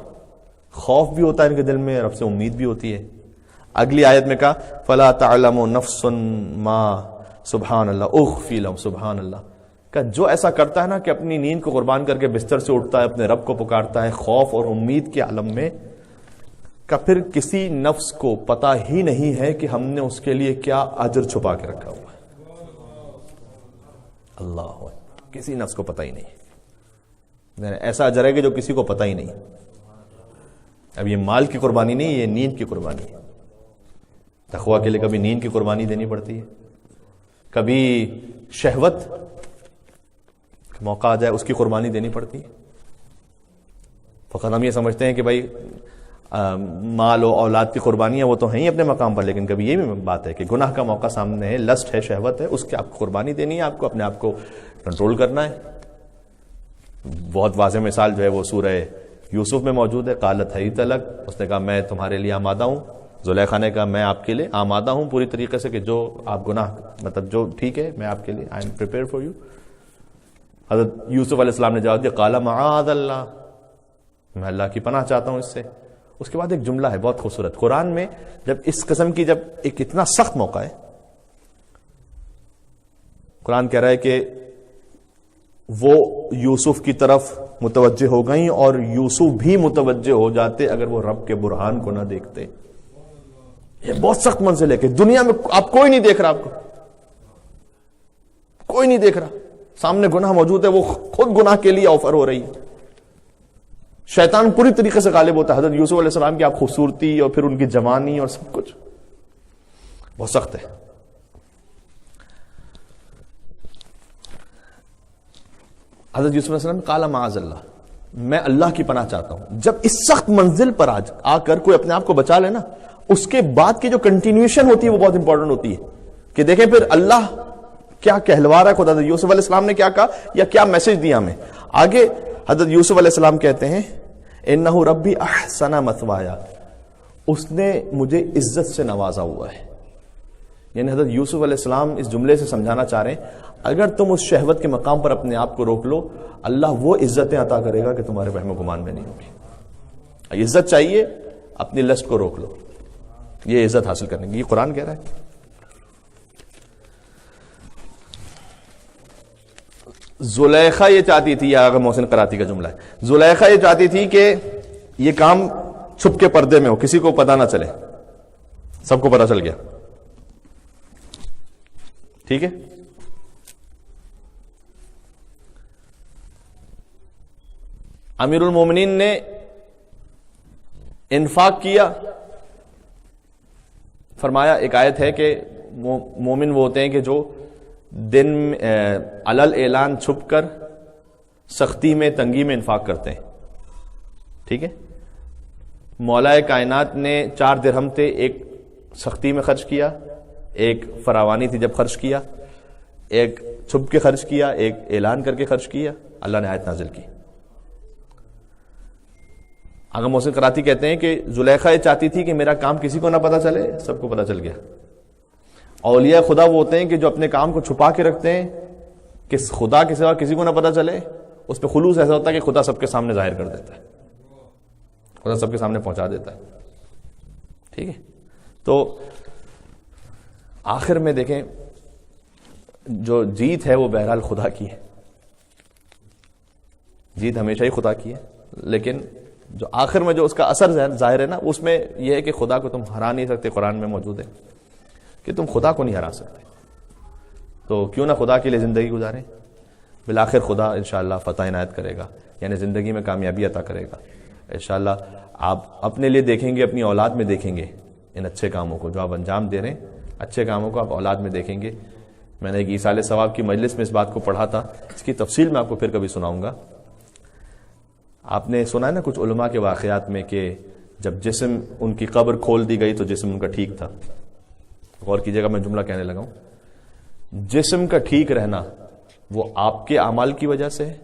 Speaker 1: خوف بھی ہوتا ہے ان کے دل میں، رب سے امید بھی ہوتی ہے. اگلی آیت میں کہا فلا تعلم نفس ما، سبحان اللہ، اخفی لهم، سبحان اللہ کا جو ایسا کرتا ہے نا کہ اپنی نیند کو قربان کر کے بستر سے اٹھتا ہے، اپنے رب کو پکارتا ہے خوف اور امید کے عالم میں، کا پھر کسی نفس کو پتا ہی نہیں ہے کہ ہم نے اس کے لیے کیا اجر چھپا کے رکھا ہوا ہے. اللہ، کسی نفس کو پتہ ہی نہیں. ایسا اجر ہے کہ جو کسی کو پتہ ہی نہیں. اب یہ مال کی قربانی نہیں، یہ نیند کی قربانی ہے. تقویٰ کے لیے کبھی نیند کی قربانی دینی پڑتی ہے، کبھی شہوت موقع آ جائے اس کی قربانی دینی پڑتی ہے. فقط ہم یہ سمجھتے ہیں کہ بھائی مال و اولاد کی قربانیاں وہ تو ہیں ہی اپنے مقام پر، لیکن کبھی یہ بھی بات ہے کہ گناہ کا موقع سامنے ہے، لسٹ ہے، شہوت ہے، اس کی آپ کو قربانی دینی ہے. آپ کو اپنے آپ کو کنٹرول کرنا ہے. بہت واضح مثال جو ہے وہ سورہ یوسف میں موجود ہے. قالت حیت لک، اس نے کہا میں تمہارے لیے آمادہ ہوں. زلیخا نے کہا میں آپ کے لیے آمادہ ہوں پوری طریقے سے کہ جو آپ گناہ مطلب جو ٹھیک ہے میں آپ کے لیے I am prepare for you. حضرت یوسف علیہ السلام نے جواب دیا قال معاذ اللہ، میں اللہ کی پناہ چاہتا ہوں اس سے. اس کے بعد ایک جملہ ہے بہت خوبصورت قرآن میں، جب اس قسم کی جب ایک اتنا سخت موقع ہے، قرآن کہہ رہا ہے کہ وہ یوسف کی طرف متوجہ ہو گئیں اور یوسف بھی متوجہ ہو جاتے اگر وہ رب کے برہان کو نہ دیکھتے. یہ بہت سخت منزل ہے کہ دنیا میں آپ کوئی نہیں دیکھ رہا، آپ کو کوئی نہیں دیکھ رہا، سامنے گناہ موجود ہے، وہ خود گناہ کے لیے آفر ہو رہی ہے. شیطان پوری طریقے سے غالب ہوتا ہے. حضرت یوسف علیہ السلام کی آپ خوبصورتی اور پھر ان کی جوانی اور سب کچھ بہت سخت ہے. حضرت یوسف علیہ السلام قال معاذ اللہ، میں اللہ کی پناہ چاہتا ہوں. جب اس سخت منزل پر آ کر کوئی اپنے آپ کو بچا لینا، اس کے بعد کی جو کنٹینیوشن ہوتی ہے وہ بہت امپورٹنٹ ہوتی ہے کہ دیکھیں پھر اللہ کیا کہلوا رہا ہے. خدا حضرت یوسف علیہ السلام نے کیا کہا یا کیا میسج دیا ہمیں. آگے حضرت یوسف علیہ السلام کہتے ہیں انہ ربی احسن مثوایا، اس نے مجھے عزت سے نوازا ہوا ہے. یعنی حضرت یوسف علیہ السلام اس جملے سے سمجھانا چاہ رہے ہیں اگر تم اس شہوت کے مقام پر اپنے آپ کو روک لو، اللہ وہ عزتیں عطا کرے گا کہ تمہارے وہم و گمان میں نہیں ہوگی. عزت چاہیے، اپنی لسٹ کو روک لو، یہ عزت حاصل کرنے کی. یہ قرآن کہہ رہا ہے. زلیخا یہ چاہتی تھی، یہ آغا محسن قراتی کا جملہ ہے، زلیخا یہ چاہتی تھی کہ یہ کام چھپ کے پردے میں ہو، کسی کو پتہ نہ چلے. سب کو پتہ چل گیا. ٹھیک ہے. امیر المومنین نے انفاق کیا. فرمایا، ایک آیت ہے کہ مومن وہ ہوتے ہیں کہ جو دن علل اعلان چھپ کر سختی میں تنگی میں انفاق کرتے ہیں. ٹھیک ہے. مولا کائنات نے 4 درہم تھے، ایک سختی میں خرچ کیا، ایک فراوانی تھی جب خرچ کیا، ایک چھپ کے خرچ کیا، ایک اعلان کر کے خرچ کیا. اللہ نے آیت نازل کی. آغا محسن قراتی کہتے ہیں کہ زلیخا یہ چاہتی تھی کہ میرا کام کسی کو نہ پتہ چلے، سب کو پتہ چل گیا. اولیاء خدا وہ ہوتے ہیں کہ جو اپنے کام کو چھپا کے رکھتے ہیں کہ خدا کے سوا کسی کو نہ پتہ چلے. اس پہ خلوص ایسا ہوتا ہے کہ خدا سب کے سامنے ظاہر کر دیتا ہے، خدا سب کے سامنے پہنچا دیتا ہے. ٹھیک ہے. تو آخر میں دیکھیں جو جیت ہے وہ بہرحال خدا کی ہے. جیت ہمیشہ ہی خدا کی ہے، لیکن جو آخر میں جو اس کا اثر ظاہر ہے نا، اس میں یہ ہے کہ خدا کو تم ہرا نہیں سکتے. قرآن میں موجود ہے کہ تم خدا کو نہیں ہرا سکتے، تو کیوں نہ خدا کے لیے زندگی گزاریں. بالآخر خدا انشاءاللہ فتح عنایت کرے گا، یعنی زندگی میں کامیابی عطا کرے گا انشاءاللہ. آپ اپنے لیے دیکھیں گے، اپنی اولاد میں دیکھیں گے ان اچھے کاموں کو جو آپ انجام دے رہے ہیں. اچھے کاموں کو آپ اولاد میں دیکھیں گے. میں نے ایک ایصال ثواب کی مجلس میں اس بات کو پڑھا تھا، اس کی تفصیل میں آپ کو پھر کبھی سناؤں گا. آپ نے سنا ہے نا کچھ علماء کے واقعات میں کہ جب جسم ان کی قبر کھول دی گئی تو جسم ان کا ٹھیک تھا. غور کیجیے گا، میں جملہ کہنے لگا ہوں. جسم کا ٹھیک رہنا وہ آپ کے اعمال کی وجہ سے ہے،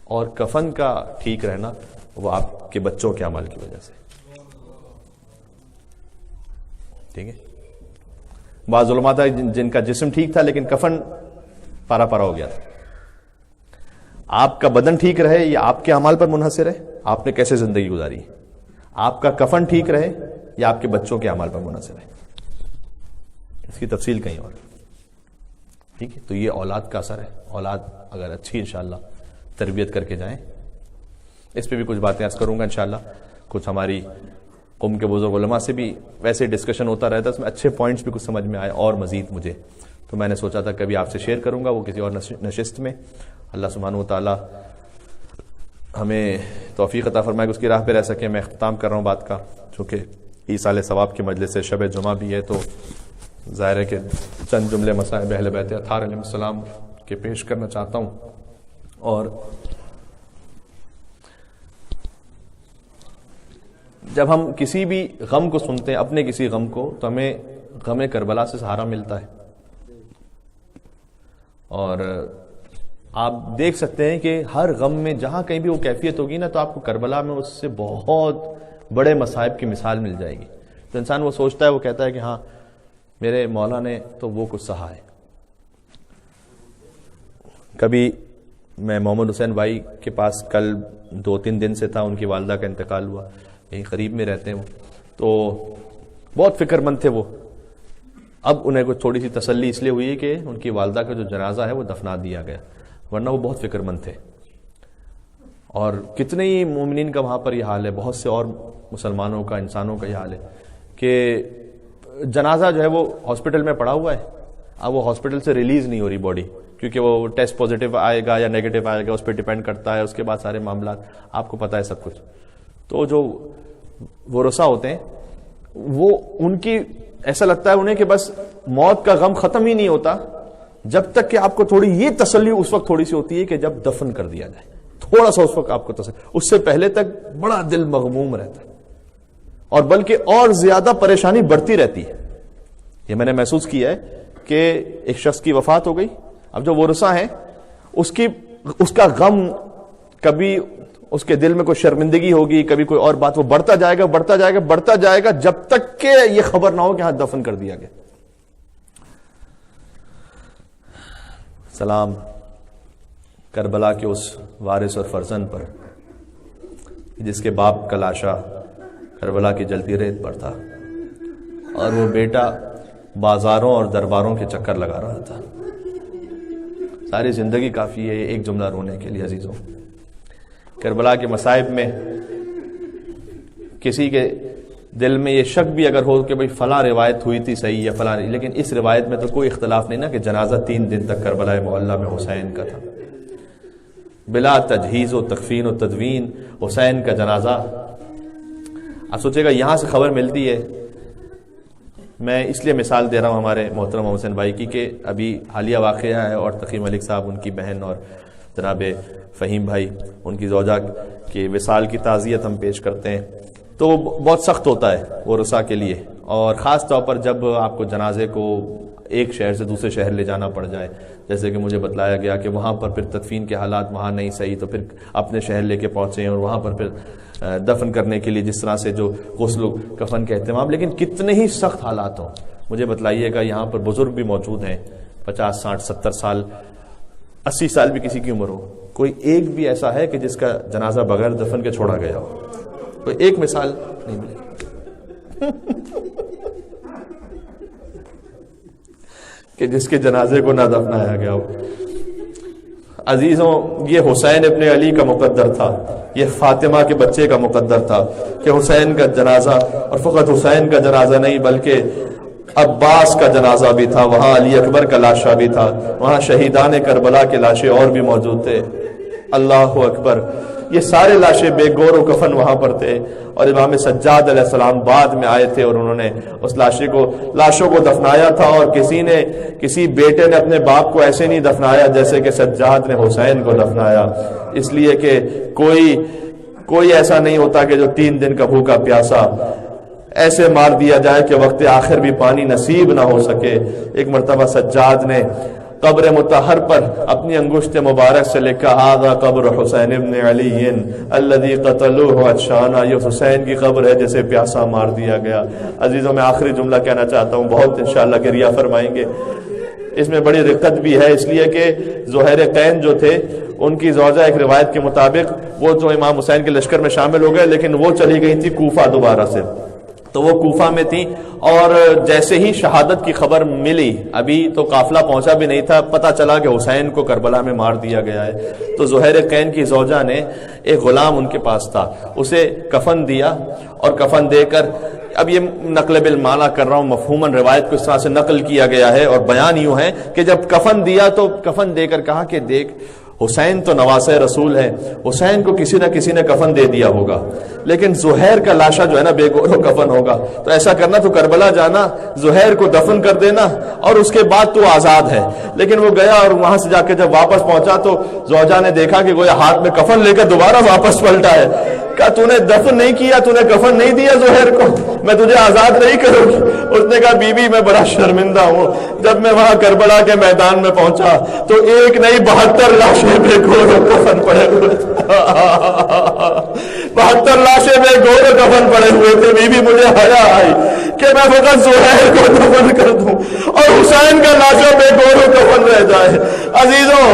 Speaker 1: اور کفن کا ٹھیک رہنا وہ آپ کے بچوں کے اعمال کی وجہ سے. ٹھیک ہے. بعض علماء تھا جن کا جسم ٹھیک تھا لیکن کفن پارا پارا ہو گیا تھا. آپ کا بدن ٹھیک رہے یا آپ کے اعمال پر منحصر ہے آپ نے کیسے زندگی گزاری. آپ کا کفن ٹھیک رہے یا آپ کے بچوں کے اعمال پر منحصر ہے. اس کی تفصیل کہیں اور. ٹھیک ہے. تو یہ اولاد کا اثر ہے. اولاد اگر اچھی انشاءاللہ تربیت کر کے جائیں. اس پہ بھی کچھ باتیں عرض کروں گا انشاءاللہ. کچھ ہماری قوم کے بزرگ علماء سے بھی ویسے ڈسکشن ہوتا رہتا ہے، اس میں اچھے پوائنٹس بھی کچھ سمجھ میں آئے اور مزید مجھے، تو میں نے سوچا تھا کبھی آپ سے شیئر کروں گا، وہ کسی اور نشست میں. اللہ سبحانہ و تعالی ہمیں توفیق عطا فرمائے کہ اس کی راہ پہ رہ سکے. میں اختتام کر رہا ہوں بات کا، چونکہ ایصال ثواب کے مجلس سے شب جمعہ بھی ہے، تو ظاہر ہے کہ چند جملے مصائب اہل بیت اطہار علیہ السلام کے پیش کرنا چاہتا ہوں. اور جب ہم کسی بھی غم کو سنتے ہیں، اپنے کسی غم کو، تو ہمیں غم کربلا سے سہارا ملتا ہے. اور آپ دیکھ سکتے ہیں کہ ہر غم میں جہاں کہیں بھی وہ کیفیت ہوگی نا، تو آپ کو کربلا میں اس سے بہت بڑے مصائب کی مثال مل جائے گی. تو انسان وہ سوچتا ہے، وہ کہتا ہے کہ ہاں میرے مولا نے تو وہ کچھ سہا ہے. کبھی میں محمد حسین بھائی کے پاس کل 2-3 دن سے تھا، ان کی والدہ کا انتقال ہوا، یہیں قریب میں رہتے ہیں وہ، تو بہت فکر مند تھے وہ. اب انہیں کچھ تھوڑی سی تسلی اس لیے ہوئی ہے کہ ان کی والدہ کا جو جنازہ ہے وہ دفنا دیا گیا، ورنہ وہ بہت فکر مند تھے. اور کتنے ہی مومنین کا وہاں پر یہ حال ہے، بہت سے اور مسلمانوں کا، انسانوں کا یہ حال ہے کہ جنازہ جو ہے وہ ہاسپٹل میں پڑا ہوا ہے. اب وہ ہاسپٹل سے ریلیز نہیں ہو رہی باڈی، کیونکہ وہ ٹیسٹ پازیٹیو آئے گا یا نیگیٹو آئے گا، اس پہ ڈیپینڈ کرتا ہے. اس کے بعد سارے معاملات آپ کو پتہ ہے سب کچھ. تو جو ورثاء ہوتے ہیں وہ ان کی ایسا لگتا ہے انہیں کہ بس موت کا غم ختم ہی نہیں ہوتا، جب تک کہ آپ کو تھوڑی یہ تسلی اس وقت تھوڑی سی ہوتی ہے کہ جب دفن کر دیا جائے، تھوڑا سا اس وقت آپ کو تسلی، اس سے پہلے تک بڑا دل مغموم رہتا ہے اور بلکہ اور زیادہ پریشانی بڑھتی رہتی ہے. یہ میں نے محسوس کیا ہے کہ ایک شخص کی وفات ہو گئی، اب جو ورثہ ہیں اس کا غم، کبھی اس کے دل میں کوئی شرمندگی ہوگی، کبھی کوئی اور بات، وہ بڑھتا جائے گا بڑھتا جائے گا بڑھتا جائے گا جب تک کہ یہ خبر نہ ہو کہ ہاں دفن کر دیا گیا. سلام کربلا کے اس وارث اور فرزند پر جس کے باپ کا لاشا کربلا کی جلتی ریت پر تھا اور وہ بیٹا بازاروں اور درباروں کے چکر لگا رہا تھا. ساری زندگی کافی ہے ایک جملہ رونے کے لیے عزیزوں. کربلا کے مصائب میں کسی کے دل میں یہ شک بھی اگر ہو کہ بھئی فلاں روایت ہوئی تھی صحیح یا فلاں، لیکن اس روایت میں تو کوئی اختلاف نہیں نا کہ جنازہ 3 دن تک کربلا معلیٰ میں حسین کا تھا، بلا تجہیز و تکفین و تدوین حسین کا جنازہ. آپ سوچے گا یہاں سے خبر ملتی ہے، میں اس لیے مثال دے رہا ہوں ہمارے محترم حسین بھائی کی کہ ابھی حالیہ واقعہ ہے اور تقی ملک صاحب ان کی بہن اور جناب فہیم بھائی ان کی زوجہ کی وصال کی تعزیت ہم پیش کرتے ہیں، تو بہت سخت ہوتا ہے وہ رسا کے لیے، اور خاص طور پر جب آپ کو جنازے کو ایک شہر سے دوسرے شہر لے جانا پڑ جائے، جیسے کہ مجھے بتلایا گیا کہ وہاں پر پھر تدفین کے حالات وہاں نہیں صحیح تو پھر اپنے شہر لے کے پہنچے اور وہاں پر پھر دفن کرنے کے لیے جس طرح سے جو غسل و کفن کا اہتمام، لیکن کتنے ہی سخت حالات ہوں. مجھے بتلائیے گا یہاں پر بزرگ بھی موجود ہیں، 50 60 70 سال 80 سال بھی کسی کی عمر ہو، کوئی ایک بھی ایسا ہے کہ جس کا جنازہ بغیر دفن کے چھوڑا گیا ہو؟ کوئی ایک مثال نہیں ملے کہ جس کے جنازے کو نہ دفنایا گیا ہو. عزیزوں، یہ حسین ابن علی کا مقدر تھا، یہ فاطمہ کے بچے کا مقدر تھا کہ حسین کا جنازہ، اور فقط حسین کا جنازہ نہیں بلکہ عباس کا جنازہ بھی تھا، وہاں علی اکبر کا لاشا بھی تھا، وہاں شہیدان کربلا کے لاشیں اور بھی موجود تھے. اللہ اکبر، یہ سارے لاشیں بے گور و کفن وہاں پر تھے، اور امام سجاد علیہ السلام بعد میں آئے تھے اور انہوں نے اس لاشوں کو دفنایا تھا. اور کسی بیٹے نے اپنے باپ کو ایسے نہیں دفنایا جیسے کہ سجاد نے حسین کو دفنایا، اس لیے کہ کوئی ایسا نہیں ہوتا کہ جو 3 دن کا بھوکا پیاسا ایسے مار دیا جائے کہ وقت آخر بھی پانی نصیب نہ ہو سکے. ایک مرتبہ سجاد نے قبر مطہر پر اپنی انگشت مبارک سے لکھا ھذا قبر حسین ابن علی الذی قتلوہ عطشانا، یہ حسین کی قبر ہے جسے پیاسا مار دیا گیا. عزیزوں، میں آخری جملہ کہنا چاہتا ہوں، بہت انشاءاللہ کہ ریا فرمائیں گے. اس میں بڑی رقت بھی ہے، اس لیے کہ زہیر قین جو تھے ان کی زوجہ ایک روایت کے مطابق وہ جو امام حسین کے لشکر میں شامل ہو گئے، لیکن وہ چلی گئی تھی کوفہ دوبارہ سے، تو وہ کوفہ میں تھی. اور جیسے ہی شہادت کی خبر ملی، ابھی تو قافلہ پہنچا بھی نہیں تھا، پتہ چلا کہ حسین کو کربلا میں مار دیا گیا ہے، تو زہیر قین کی زوجہ نے ایک غلام ان کے پاس تھا، اسے کفن دیا، اور کفن دے کر، اب یہ نقل بالمعنی کر رہا ہوں، مفہوماً روایت کو اس طرح سے نقل کیا گیا ہے، اور بیان یوں ہے کہ جب کفن دیا تو کفن دے کر کہا کہ دیکھ حسین تو نواسہ رسول ہے، حسین کو کسی نہ کسی نے کفن دے دیا ہوگا، لیکن زہیر کا لاشا جو ہے نا بے گور و کفن ہوگا، تو ایسا کرنا تو کربلا جانا، زہیر کو دفن کر دینا، اور اس کے بعد تو آزاد ہے. لیکن وہ گیا اور وہاں سے جا کے جب واپس پہنچا تو زوجہ نے دیکھا کہ گویا ہاتھ میں کفن لے کر دوبارہ واپس پلٹا ہے. کہا تو نے دفن نہیں کیا، تو نے کفن نہیں دیا زہیر کو، میں تجھے آزاد نہیں کروں گی. اس نے کہا بی بی میں بڑا شرمندہ ہوں، جب میں وہاں کربلا کے میدان میں پہنچا تو ایک نہیں 72 لاشیں بے گور و کفن پڑے ہوئے تھے. 72 لاشیں بے گور و کفن پڑے ہوئے تھے. بی بی مجھے حیا آئی کہ میں فقط زہیر کو دفن کر دوں اور حسین کا لاشا بے گور و کفن رہ جائے. عزیزوں،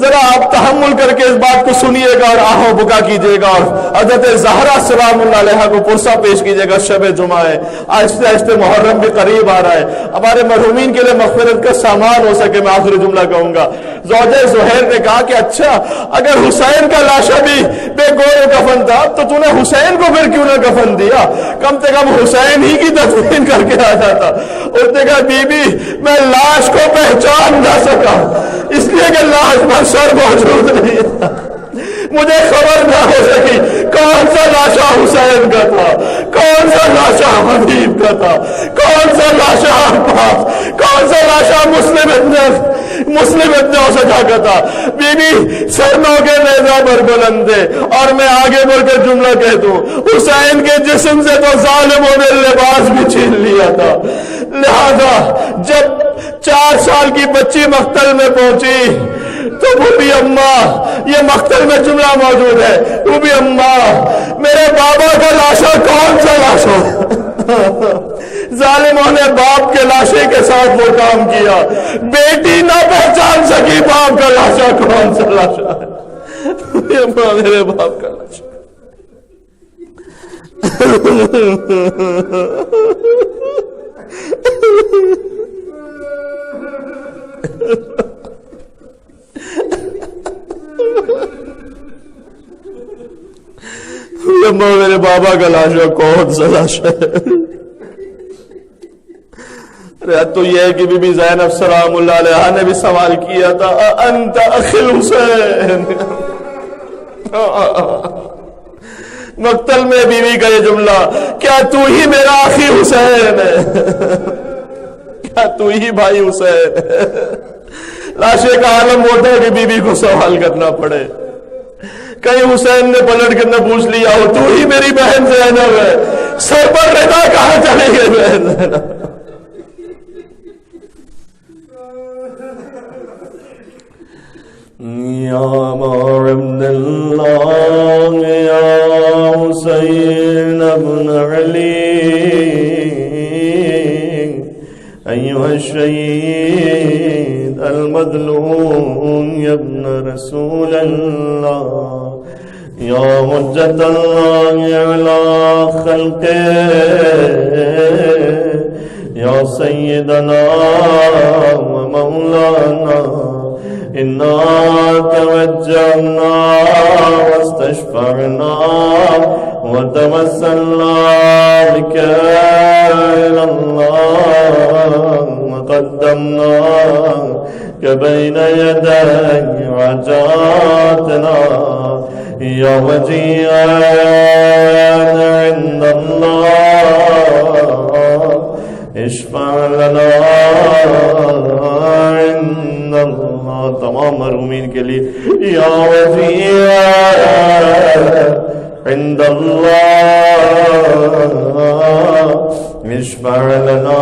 Speaker 1: ذرا آپ تحمل کر کے اس بات کو سنیے گا اور آہو بکا کیجیے گا، اور حضرت زہرا سلام اللہ علیہا کو پرسہ پیش کیجیے گا. شب جمعہ ہے، آہستہ آہستہ محرم بھی قریب آ رہا ہے، ہمارے مرحومین کے لیے مغفرت کا سامان ہو سکے. میں آخری جملہ کہوں گا، زوجہ زہیر نے کہا کہ اچھا اگر حسین کا لاشا بھی بے گور و کفن تھا تو تو نے حسین کو پھر کیوں نہ کفن دیا؟ کم سے کم حسین ہی کی تدفین کر کے آ جاتا. اس نے کہا بی بی میں لاش کو پہچان نہ سکا اس لیے کہ لاش پر سر موجود نہیں تھا، مجھے خبر نہ ہو سکی کون سا لاشا حسین کا تھا، کون سا لاشا حبیب کا تھا، کون سا لاشا عباس، کون سا لاشا مسلم ابن مسلم ابن اوسطا کا تھا، بی بی سرنوں کے نیزہ پر بلند تھے، اور میں آگے بڑھ کر جملہ کہہ دوں، حسین کے جسم سے تو ظالموں نے لباس بھی چھین لیا تھا، لہذا جب 4 سال کی بچی مقتل میں پہنچی تو بوبی اماں، یہ مقتل میں جملہ موجود ہے، بوبی اماں میرے بابا کا لاشا کون سا لاشا؟ ظالموں نے باپ کے لاشے کے ساتھ وہ کام کیا، بیٹی نہ پہچان سکی باپ کا لاشا کون سا لاشا ہے، بوبی اماں میرے باپ کا لاشا۔ میرے بابا کا لاشا کون سا لاشا ہے؟ تو یہ ہے کہ بی بی زینب سلام اللہ علیہا نے بھی سوال کیا تھا، انت اخی الحسین، مقتل میں بیوی کا یہ جملہ، کیا تو ہی میرا اخی حسین ہے، کیا تو ہی بھائی حسین ہے؟ لاشے کا عالم ہوتا ہے کہ بیوی کو سوال کرنا پڑے، کہیں حسین نے پلٹ کر نہ پوچھ لیا ہو تو ہی میری بہن زینب ہے، سر پر رضا کہاں چلے گئے بہن زینب؟ یا مار ابن اللہ یا حسین ابن علی ایوہ الشہید المظلوم یا ابن رسول اللہ یا حجت اللہ علی خلقہ یا سیدنا و مولانا انا توجہنا واستشفعنا وتوسلنا بك إلى الله وقدمناك بين يدي حاجاتنا يا وجيها عند الله اشفع لنا عند الله۔ تمام مرحومین کے لیے یا وزیر عند اللہ اشفع لنا